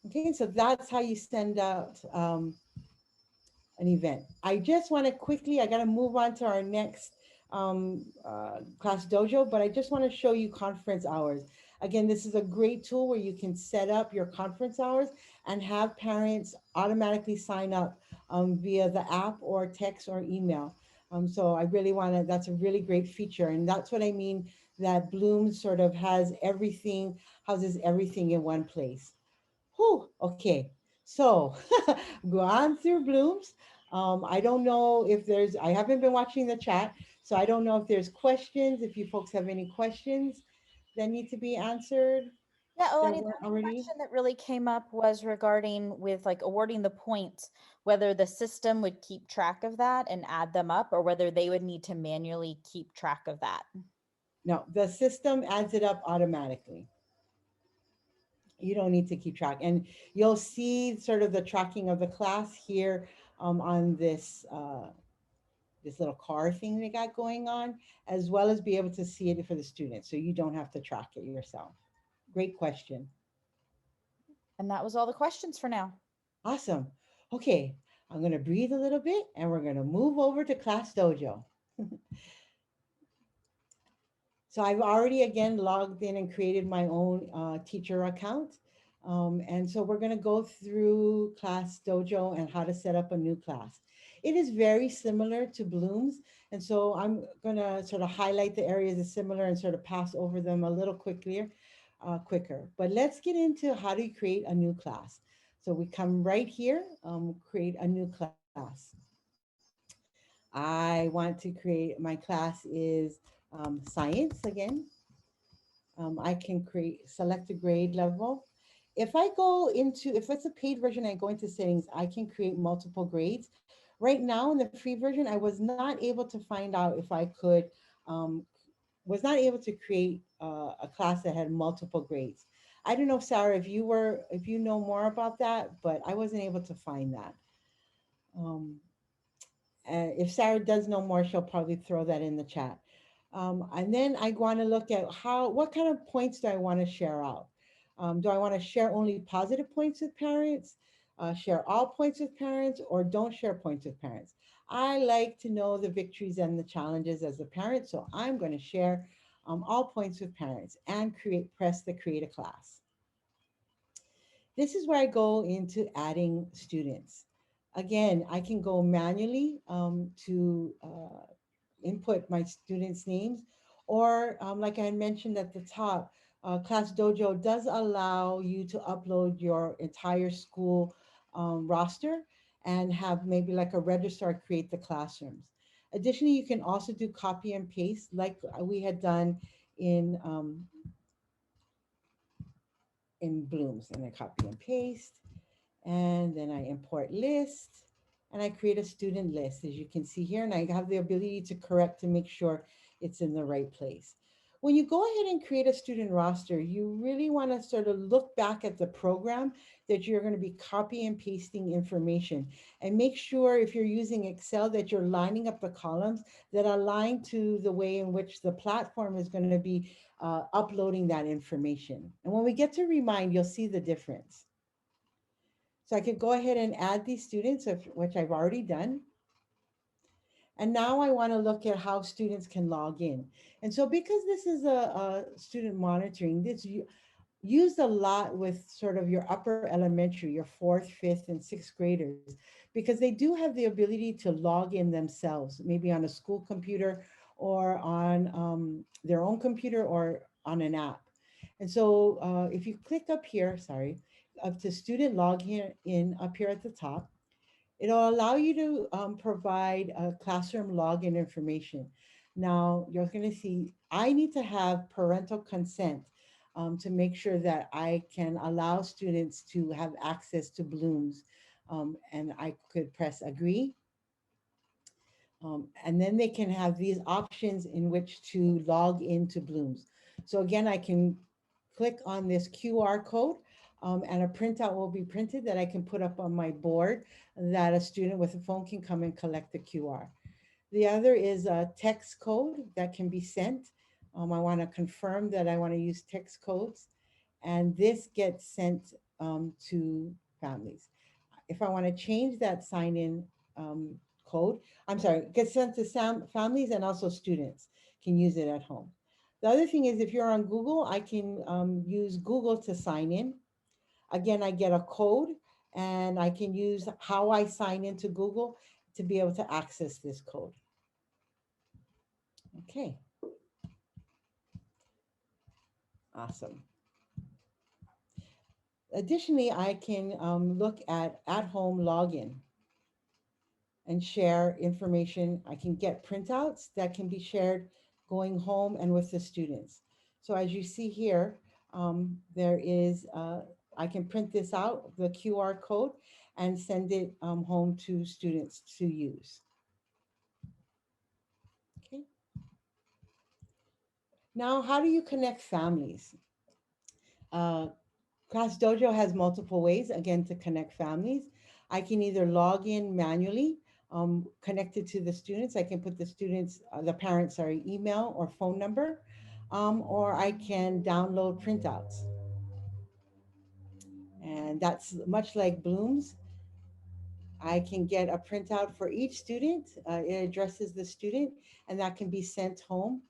B: Okay, so that's how you send out an event. I just want to quickly, I got to move on to our next class dojo, but I just want to show you conference hours. Again, this is a great tool where you can set up your conference hours and have parents automatically sign up via the app or text or email. So I really want to, that's a really great feature. And that's what I mean that Bloom sort of has everything, houses everything in one place. Whew, okay. So gone through blooms. I don't know if there's, I haven't been watching the chat, so I don't know if there's questions, if you folks have any questions that need to be answered
C: Yeah,
B: that
C: Eleni, the
B: weren't
C: only
B: already.
C: question that really came up was regarding with like awarding the points, whether the system would keep track of that and add them up, or whether they would need to manually keep track of that.
B: No, the system adds it up automatically. You don't need to keep track. And you'll see sort of the tracking of the class here on this little car thing they got going on, as well as be able to see it for the students. So you don't have to track it yourself. Great question.
C: And that was all the questions for now.
B: Awesome. Okay, I'm going to breathe a little bit and we're going to move over to Class Dojo. So I've already again logged in and created my own teacher account. And so we're going to go through Class Dojo and how to set up a new class. It is very similar to Bloom's. And so I'm going to sort of highlight the areas that are similar and sort of pass over them a little quicker. But let's get into how to create a new class. So we come right here, create a new class. I want to create, my class is science again. I can create, select a grade level. If I go into, if it's a paid version, I go into settings, I can create multiple grades. Right now in the free version, I was not able to find out if I could, um, was not able to create a class that had multiple grades. I don't know, Sarah, if you were, if you know more about that, but I wasn't able to find that. Um, if Sarah does know more, she'll probably throw that in the chat. And then I want to look at how, what kind of points do I want to share out? Do I want to share only positive points with parents, share all points with parents, or don't share points with parents? I like to know the victories and the challenges as a parent, so I'm going to share all points with parents and press the create a class. This is where I go into adding students. Again, I can go manually to input my students' names, or like I mentioned at the top, Class Dojo does allow you to upload your entire school roster and have maybe like a registrar create the classrooms. Additionally, you can also do copy and paste like we had done in um, in Blooms, and I copy and paste. And then I import list and I create a student list, as you can see here, and I have the ability to correct to make sure it's in the right place. When you go ahead and create a student roster, you really want to sort of look back at the program that you're going to be copy and pasting information, and make sure if you're using Excel that you're lining up the columns that align to the way in which the platform is going to be uploading that information. And when we get to remind, you'll see the difference. So I could go ahead and add these students, which I've already done. And now I want to look at how students can log in. And so because this is a student monitoring, this used a lot with sort of your upper elementary, your fourth, fifth, and sixth graders, because they do have the ability to log in themselves, maybe on a school computer or on their own computer or on an app. And so if you click up here, sorry, up to student login in up here at the top, it'll allow you to provide classroom login information. Now you're going to see, I need to have parental consent to make sure that I can allow students to have access to Blooms. And I could press agree. And then they can have these options in which to log into Blooms. So again, I can click on this QR code and a printout will be printed that I can put up on my board that a student with a phone can come and collect the QR. The other is a text code that can be sent. I want to confirm that I want to use text codes. And this gets sent to families. If I want to change that sign in code, I'm sorry, it gets sent to families, and also students can use it at home. The other thing is, if you're on Google, I can use Google to sign in. Again, I get a code, and I can use how I sign into Google to be able to access this code. Okay, awesome. Additionally, I can look at home login and share information. I can get printouts that can be shared going home and with the students. So as you see here, there is, I can print this out, the QR code, and send it home to students to use. Okay. Now, how do you connect families? Uh, Class Dojo has multiple ways, again, to connect families. I can either log in manually, connected to the students. I can put the students, the parents, sorry, email or phone number, or I can download printouts. And that's much like Bloom's. I can get a printout for each student. It addresses the student, and that can be sent home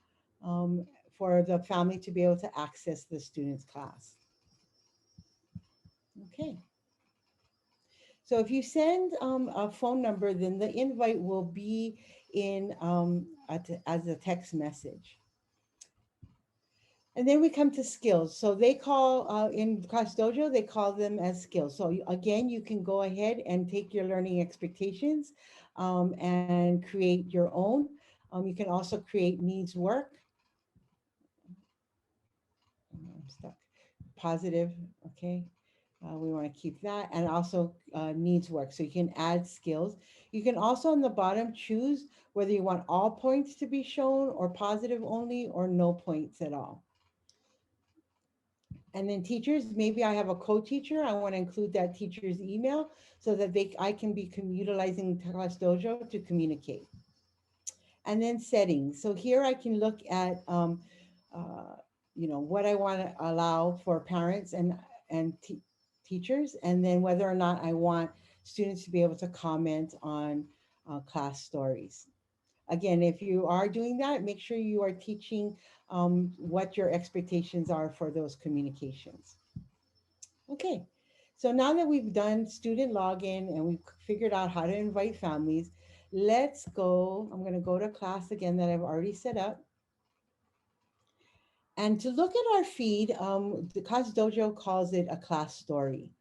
B: for the family to be able to access the student's class. Okay. So if you send a phone number, then the invite will be in as a text message. And then we come to skills. So they call in Class Dojo, they call them as skills. So again, you can go ahead and take your learning expectations and create your own. You can also create needs work. I'm stuck. Positive, okay. We want to keep that, and also needs work. So you can add skills. You can also on the bottom choose whether you want all points to be shown or positive only or no points at all. And then teachers, maybe I have a co-teacher. I want to include that teacher's email so that I can be utilizing Class Dojo to communicate. And then settings. So here I can look at, uh, what I want to allow for parents and teachers, and then whether or not I want students to be able to comment on class stories. Again, if you are doing that, make sure you are teaching what your expectations are for those communications. Okay, so now that we've done student login and we've figured out how to invite families, let's go. I'm going to go to class again that I've already set up. And to look at our feed, the Class Dojo calls it a class story.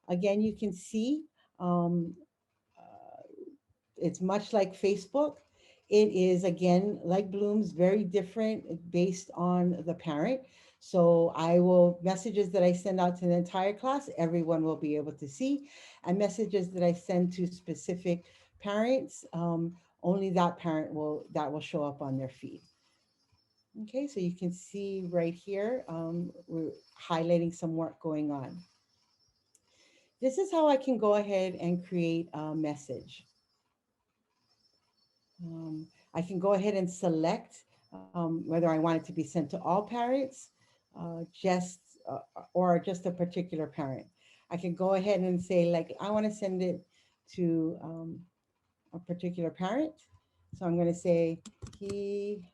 B: Again, you can see um, uh, it's much like Facebook. It is, again, like Bloom's, very different based on the parent. So messages that I send out to the entire class, everyone will be able to see. And messages that I send to specific parents, only that will show up on their feed. Okay, so you can see right here, we're highlighting some work going on. This is how I can go ahead and create a message. I can go ahead and select whether I want it to be sent to all parents, just or just a particular parent. I can go ahead and say, like, I want to send it to a particular parent. So I'm going to say, he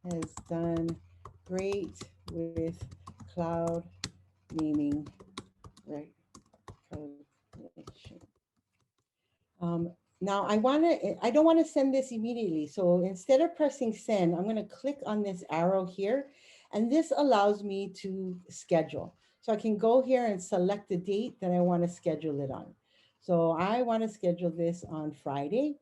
B: has done great with cloud naming recognition. Now I don't want to send this immediately. So instead of pressing send, I'm going to click on this arrow here, and this allows me to schedule. So I can go here and select the date that I want to schedule it on. So I want to schedule this on Friday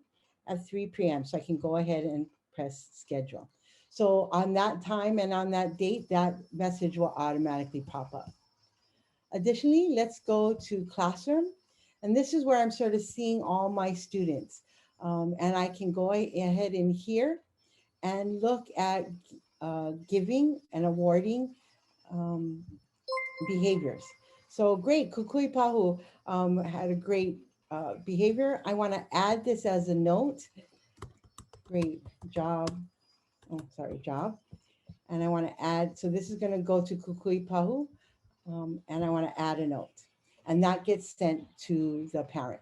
B: at 3 p.m. So I can go ahead and press schedule. So on that time and on that date, that message will automatically pop up. Additionally, let's go to classroom. And this is where I'm sort of seeing all my students. And I can go ahead in here and look at giving and awarding um, behaviors. So great, Kukui Pahu had a great behavior. I want to add this as a note. Great job. Oh, sorry, job. And I want to add, so this is going to go to Kukui Pahu, and I want to add a note. and that gets sent to the parent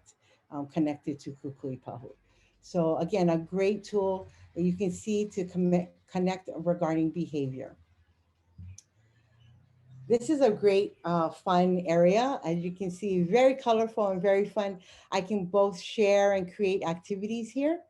B: connected to Kukui Pahu. So again, a great tool that you can see to connect regarding behavior. This is a great fun area. As you can see, very colorful and very fun. I can both share and create activities here.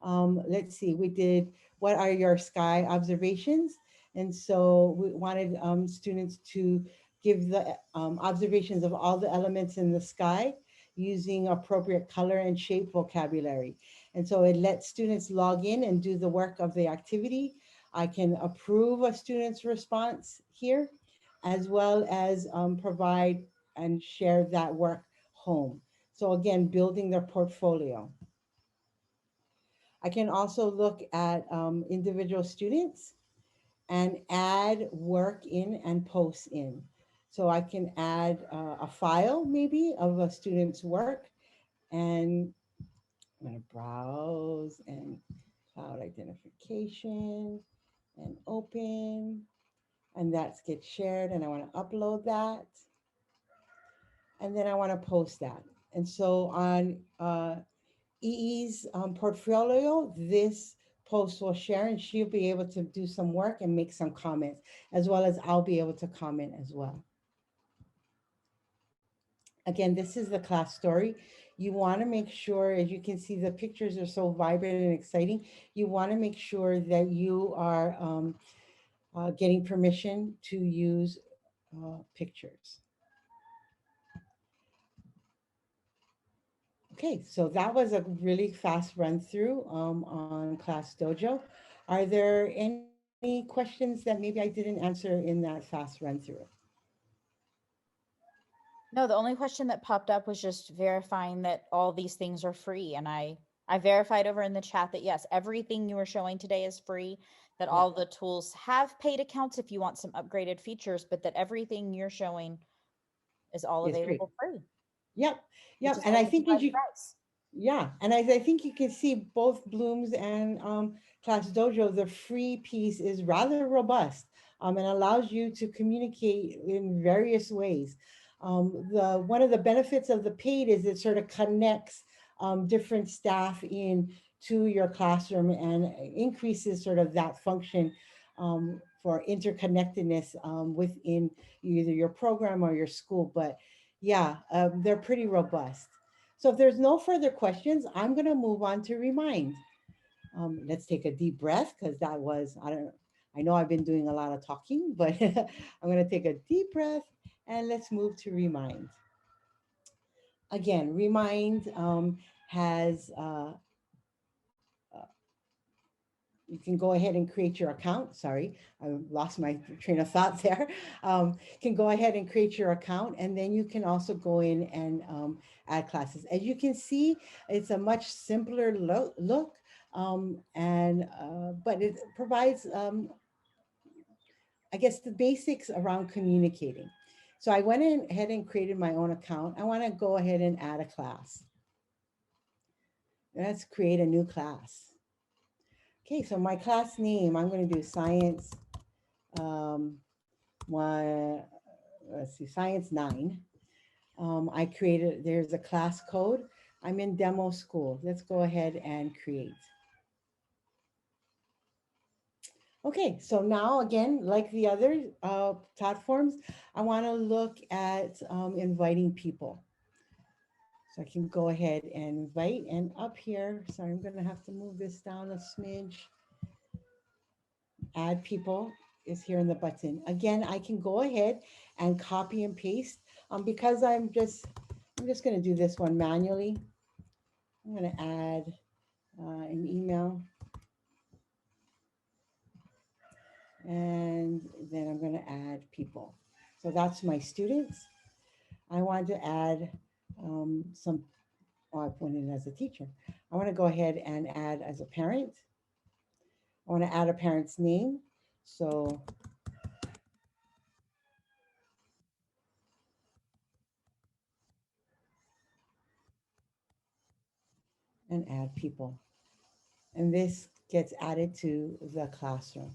B: Let's see, we did, what are your sky observations? And so we wanted students to give the observations of all the elements in the sky using appropriate color and shape vocabulary. And so it lets students log in and do the work of the activity. I can approve a student's response here, as well as provide and share that work home. So again, building their portfolio. I can also look at individual students and add work in and post in. So I can add a file maybe of a student's work, and I'm gonna browse and cloud identification and open, and that gets shared, and I wanna upload that. And then I want to post that. And so on EE's portfolio, this post will share, and she'll be able to do some work and make some comments, as well as I'll be able to comment as well. Again, this is the class story. You want to make sure, as you can see, the pictures are so vibrant and exciting. You want to make sure that you are getting permission to use pictures. Okay, so that was a really fast run through on Class Dojo. Are there any questions that maybe I didn't answer in that fast run through?
C: No, the only question that popped up was just verifying that all these things are free. And I verified over in the chat that yes, everything you were showing today is free, that
B: Yeah,
C: all the tools have paid accounts if you want some upgraded features, but that everything you're showing is all
B: it's free.
C: available free,
B: Yep,
C: which
B: yep.
C: is
B: And
C: why
B: I
C: you can
B: think
C: buy
B: as
C: the
B: you,
C: price.
B: yeah, and I think you can see both Blooms and Class Dojo, the free piece is rather robust and allows you to communicate in various ways. The one of the benefits of the paid is it sort of connects different staff in to your classroom and increases sort of that function for interconnectedness within either your program or your school. But yeah, they're pretty robust. So if there's no further questions, I'm going to move on to remind. Let's take a deep breath, because that was, I don't know, I know I've been doing a lot of talking, but I'm going to take a deep breath and let's move to remind. Again, remind has, you can go ahead and create your account. Sorry, I lost my train of thought there. Can go ahead and create your account, and then you can also go in and add classes. As you can see, it's a much simpler look, but it provides, I guess, the basics around communicating. So I went in ahead and created my own account. I want to go ahead and add a class. Let's create a new class. Okay, so my class name, I'm going to do science. Um, one, let's see, science 9. I created, there's a class code. I'm in demo school. Let's go ahead and create. Okay, so now again, like the other platforms, I want to look at inviting people. So I can go ahead and invite, and up here, sorry, I'm going to have to move this down a smidge. Add people is here in the button. Again, I can go ahead and copy and paste because I'm just going to do this one manually. I'm going to add an email, and then I'm going to add people. So that's my students. I want to add some, I put in as a teacher. I want to go ahead and add as a parent. I want to add a parent's name. So and add people. And this gets added to the classroom.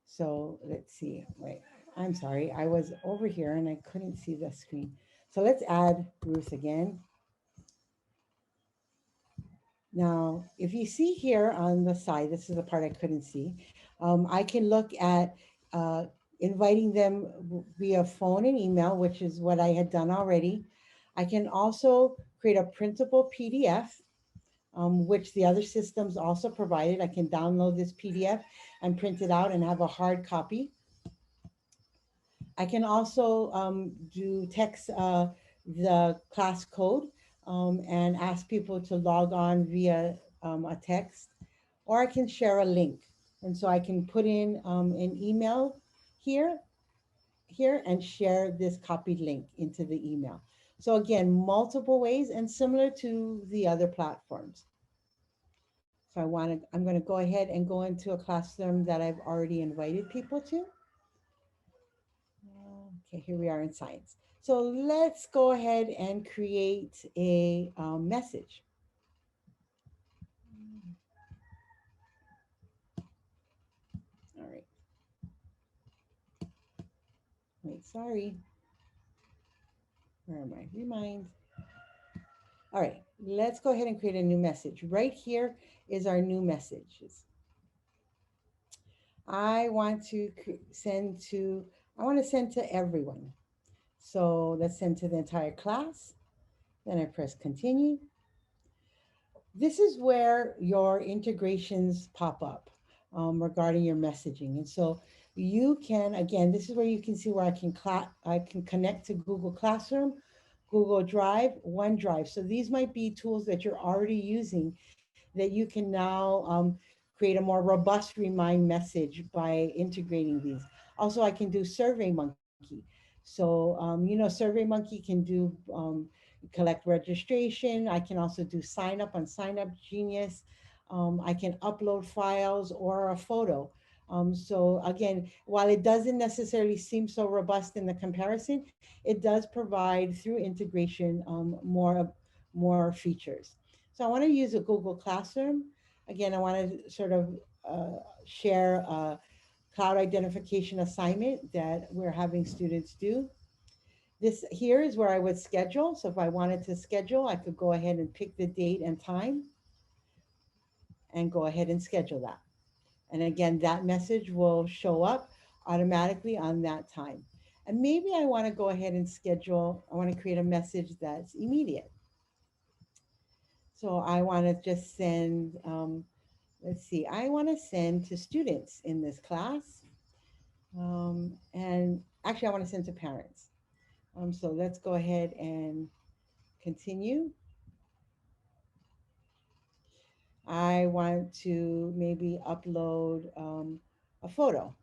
B: So let's see, wait, I'm sorry, I was over here and I couldn't see the screen. So let's add Ruth again. Now, if you see here on the side, this is the part I couldn't see. I can look at uh, inviting them via phone and email, which is what I had done already. I can also create a printable PDF, which the other systems also provided. I can download this PDF and print it out and have a hard copy. I can also do text the class code and ask people to log on via a text, or I can share a link. And so I can put in an email here, here and share this copied link into the email. So again, multiple ways and similar to the other platforms. So I'm going to go ahead and go into a classroom that I've already invited people to. Okay, here we are in science. So let's go ahead and create a message. All right. Wait, sorry. Where am I? Remind. All right, let's go ahead and create a new message. Right here is our new messages. I want to send to, I want to send to everyone. So let's send to the entire class. Then I press continue. This is where your integrations pop up regarding your messaging. And so you can, again, this is where you can see where I can connect to Google Classroom, Google Drive, OneDrive. So these might be tools that you're already using that you can now create a more robust remind message by integrating these. Also, I can do SurveyMonkey. So, SurveyMonkey can do collect registration. I can also do sign up on Sign Up Genius. I can upload files or a photo. So again, while it doesn't necessarily seem so robust in the comparison, it does provide through integration more features. So I want to use a Google Classroom. Again, I want to sort of share a cloud identification assignment that we're having students do. This here is where I would schedule. So if I wanted to schedule, I could go ahead and pick the date and time and go ahead and schedule that. And again, that message will show up automatically on that time. And maybe I want to go ahead and schedule, I want to create a message that's immediate. So I want to just send, let's see, I want to send to students in this class. And actually, I want to send to parents. So let's go ahead and continue. I want to maybe upload a photo.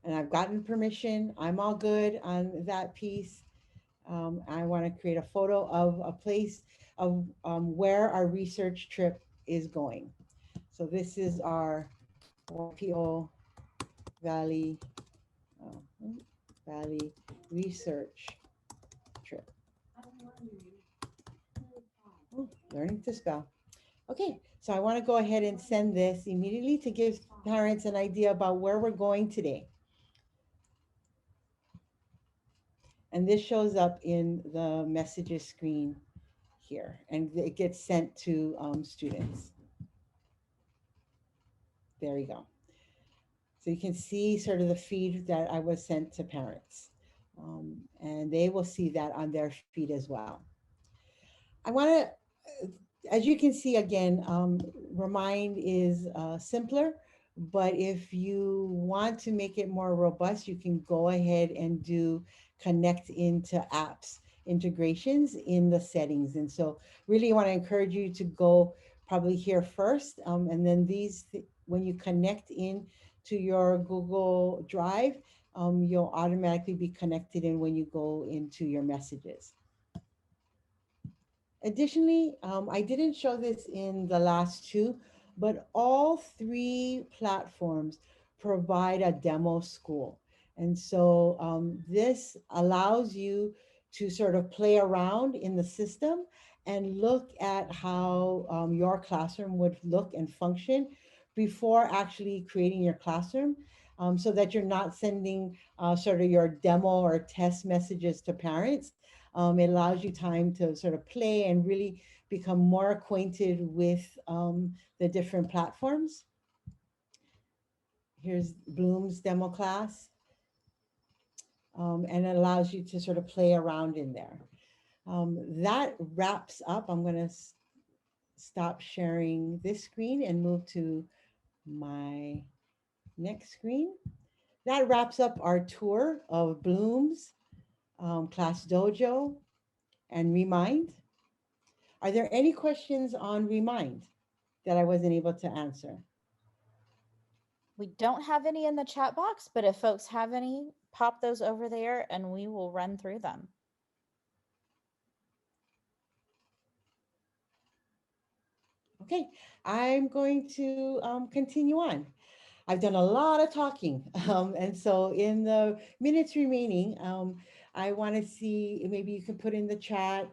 B: And I've gotten permission. I'm all good on that piece. I want to create a photo of a place of where our research trip is going. So this is our YPO Valley, oh, Valley Research Trip. Oh, learning to spell. Okay, so I want to go ahead and send this immediately to give parents an idea about where we're going today. And this shows up in the messages screen here, and it gets sent to students. There you go. So you can see sort of the feed that I was sent to parents. And they will see that on their feed as well. I want to, as you can see again, Remind is simpler, but if you want to make it more robust, you can go ahead and do connect into apps integrations in the settings. And so really I want to encourage you to go probably here first. And then when you connect in to your Google Drive, you'll automatically be connected in when you go into your messages. Additionally, I didn't show this in the last two, but all three platforms provide a demo school. And so this allows you to sort of play around in the system and look at how your classroom would look and function before actually creating your classroom. so that you're not sending sort of your demo or test messages to parents. It allows you time to sort of play and really become more acquainted with the different platforms. Here's Bloom's demo class, and it allows you to sort of play around in there. That wraps up. I'm going to stop sharing this screen and move to my next screen. That wraps up our tour of Bloom's, Class Dojo, and Remind. Are there any questions on Remind that I wasn't able to answer?
C: We don't have any in the chat box, but if folks have any, pop those over there and we will run through them.
B: Okay, I'm going to continue on. I've done a lot of talking. And so in the minutes remaining, I want to see, maybe you can put in the chat,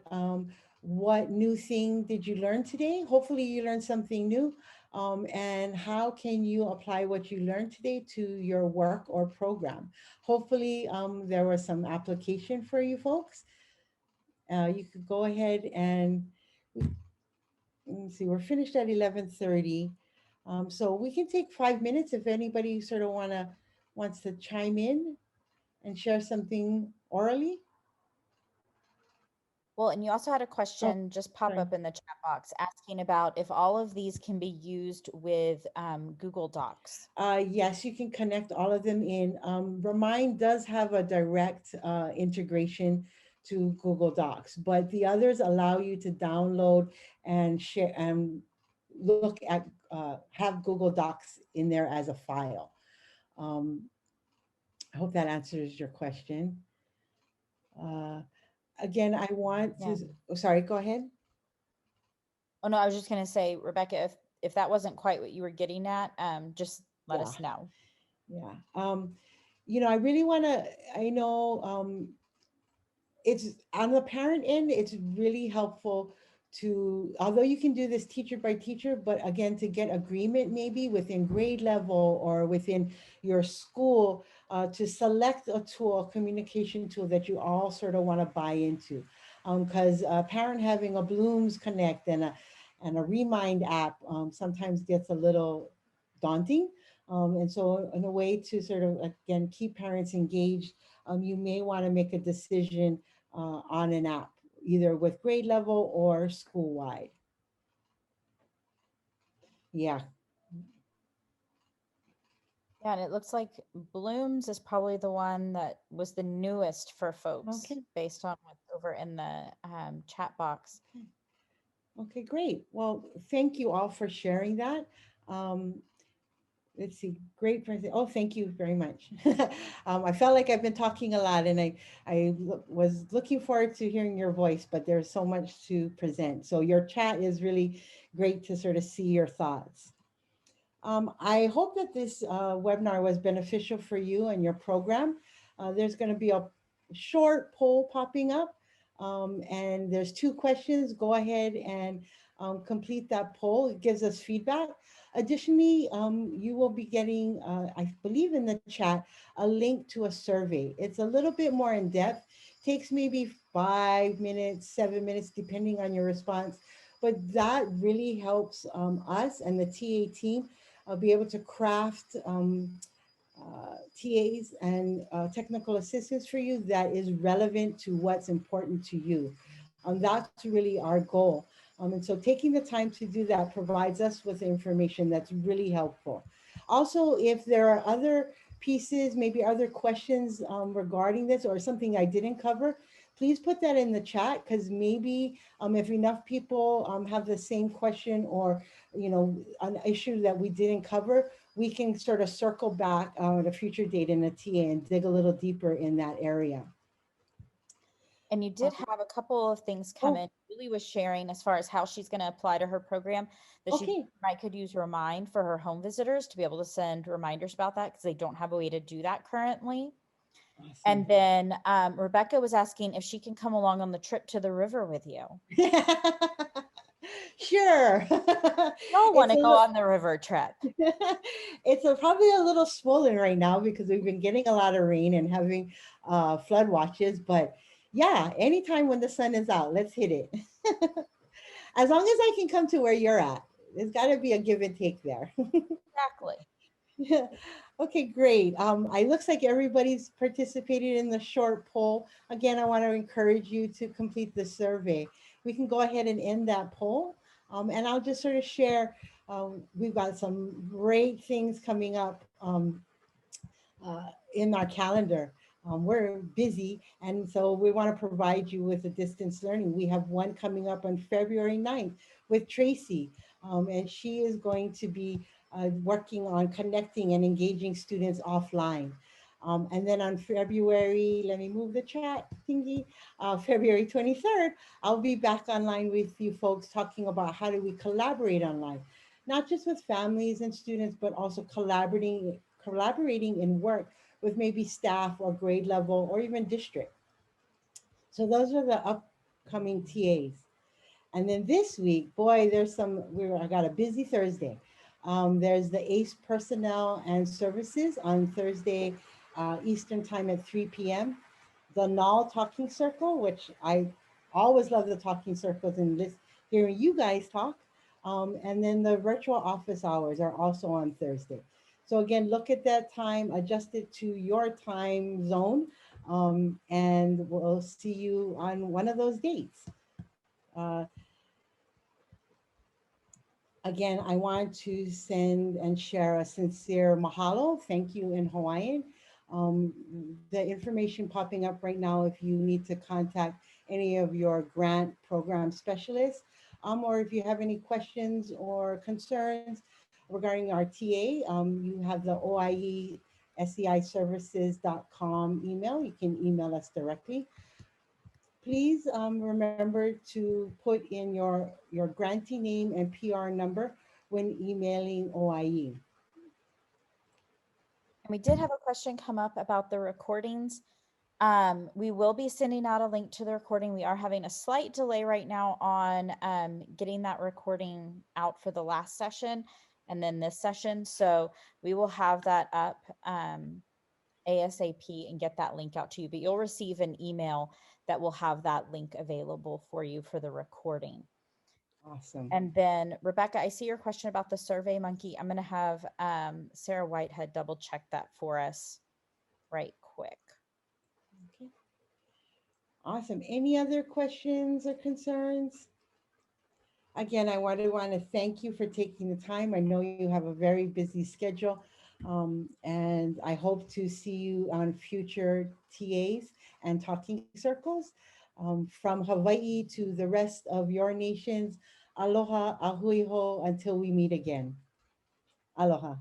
B: what new thing did you learn today? Hopefully you learned something new. And how can you apply what you learned today to your work or program? Hopefully there was some application for you folks. You could go ahead and, let me see, we're finished at 11:30. So we can take 5 minutes if anybody sort of wants to chime in and share something orally.
C: Well, and you also had a
B: Oh,
C: question just pop
B: sorry.
C: up in the chat box asking about if all of these can be used with Google Docs.
B: Yes, you can connect all of them in. Remind does have a direct integration to Google Docs, but the others allow you to download and share and look at, have Google Docs in there as a file. Um, I hope that answers your question. Uh, Again, I want
C: Yeah.
B: to, oh, sorry, go ahead.
C: Oh no, I was just gonna say, Rebecca, if that wasn't quite what you were getting at, just let
B: Yeah,
C: us know.
B: yeah. I really want to, I know, it's on the parent end, it's really helpful to, although you can do this teacher by teacher, but again, to get agreement maybe within grade level or within your school, to select a tool, a communication tool that you all sort of want to buy into. Because a parent having a Blooms Connect and a Remind app sometimes gets a little daunting. And so in a way to sort of, again, keep parents engaged, you may want to make a decision on an app, either with grade level or school wide. Yeah.
C: Yeah, and it looks like Blooms is probably the one that was the newest for folks
B: Okay.
C: based on what's over in the chat box.
B: Okay, great. Well, thank you all for sharing that. Um, let's see, great presentation. Oh, thank you very much. I felt like I've been talking a lot, and was looking forward to hearing your voice, but there's so much to present. So your chat is really great to sort of see your thoughts. I hope that this webinar was beneficial for you and your program. There's going to be a short poll popping up, and there's 2 questions. Go ahead and complete that poll. It gives us feedback. Additionally, you will be getting, I believe in the chat, a link to a survey. It's a little bit more in depth, takes maybe 5 minutes, 7 minutes, depending on your response. But that really helps us and the TA team be able to craft TAs and technical assistance for you that is relevant to what's important to you. That's really our goal. And so taking the time to do that provides us with information that's really helpful. Also, if there are other pieces, maybe other questions regarding this or something I didn't cover, please put that in the chat, because maybe if enough people have the same question or an issue that we didn't cover, we can sort of circle back at a future date in a TA and dig a little deeper in that area.
C: And you did have a couple of things come in. Julie was sharing as far as how she's going to apply to her program, that she
B: Okay.
C: might could use Remind for her home visitors to be able to send reminders about that, because they don't have a way to do that currently.
B: Awesome.
C: And then Rebecca was asking if she can come along on the trip to the river with you.
B: Sure.
C: Y'all want
B: It's
C: to
B: a
C: go
B: li-
C: on the river trek.
B: it's probably a little swollen right now because we've been getting a lot of rain and having flood watches. But yeah, anytime when the sun is out, let's hit it. As long as I can come to where you're at, there's got to be a give and take there.
C: Exactly.
B: Yeah. Okay, great. It looks like everybody's participated in the short poll. Again, I want to encourage you to complete the survey. We can go ahead and end that poll. And I'll just sort of share, we've got some great things coming up in our calendar. We're busy, and so we want to provide you with a distance learning. We have one coming up on February 9th with Tracy, and she is going to be working on connecting and engaging students offline. And then on February, let me move the chat thingy, February 23rd, I'll be back online with you folks talking about how do we collaborate online, not just with families and students, but also collaborating in work with maybe staff or grade level or even district. So those are the upcoming TAs. And then this week, boy, I got a busy Thursday. There's the ACE Personnel and Services on Thursday, Eastern Time at 3 p.m. The NAL Talking Circle, which I always love the talking circles and hearing you guys talk. And then the virtual office hours are also on Thursday. So again, look at that time, adjust it to your time zone, and we'll see you on one of those dates. Uh, Again, I want to send and share a sincere mahalo. Thank you in Hawaiian. Um, the information popping up right now if you need to contact any of your grant program specialists, or if you have any questions or concerns regarding our TA, you have the OIE SEIservices.com email. You can email us directly. Please remember to put in your grantee name and PR number when emailing OIE.
C: And we did have a question come up about the recordings. We will be sending out a link to the recording. We are having a slight delay right now on getting that recording out for the last session and then this session. So we will have that up ASAP and get that link out to you. But you'll receive an email that will have that link available for you for the recording.
B: Awesome.
C: And then Rebecca, I see your question about the Survey Monkey. I'm going to have Sarah Whitehead double check that for us right quick.
B: Okay. Awesome. Any other questions or concerns? Again, I want to thank you for taking the time. I know you have a very busy schedule, and I hope to see you on future TAs and talking circles. From Hawaii to the rest of your nations, aloha, ahui ho, until we meet again. Aloha.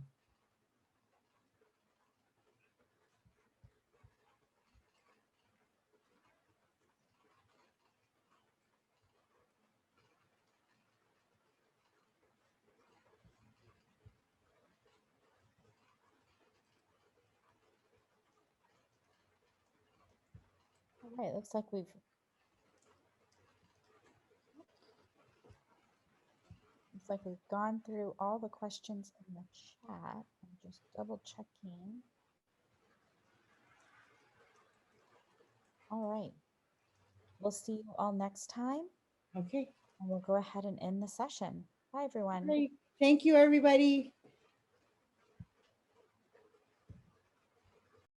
C: All right, looks like we've gone through all the questions in the chat. I'm just double checking. All right. We'll see you all next time.
B: Okay.
C: And we'll go ahead and end the session. Bye, everyone.
B: Great. Thank you, everybody.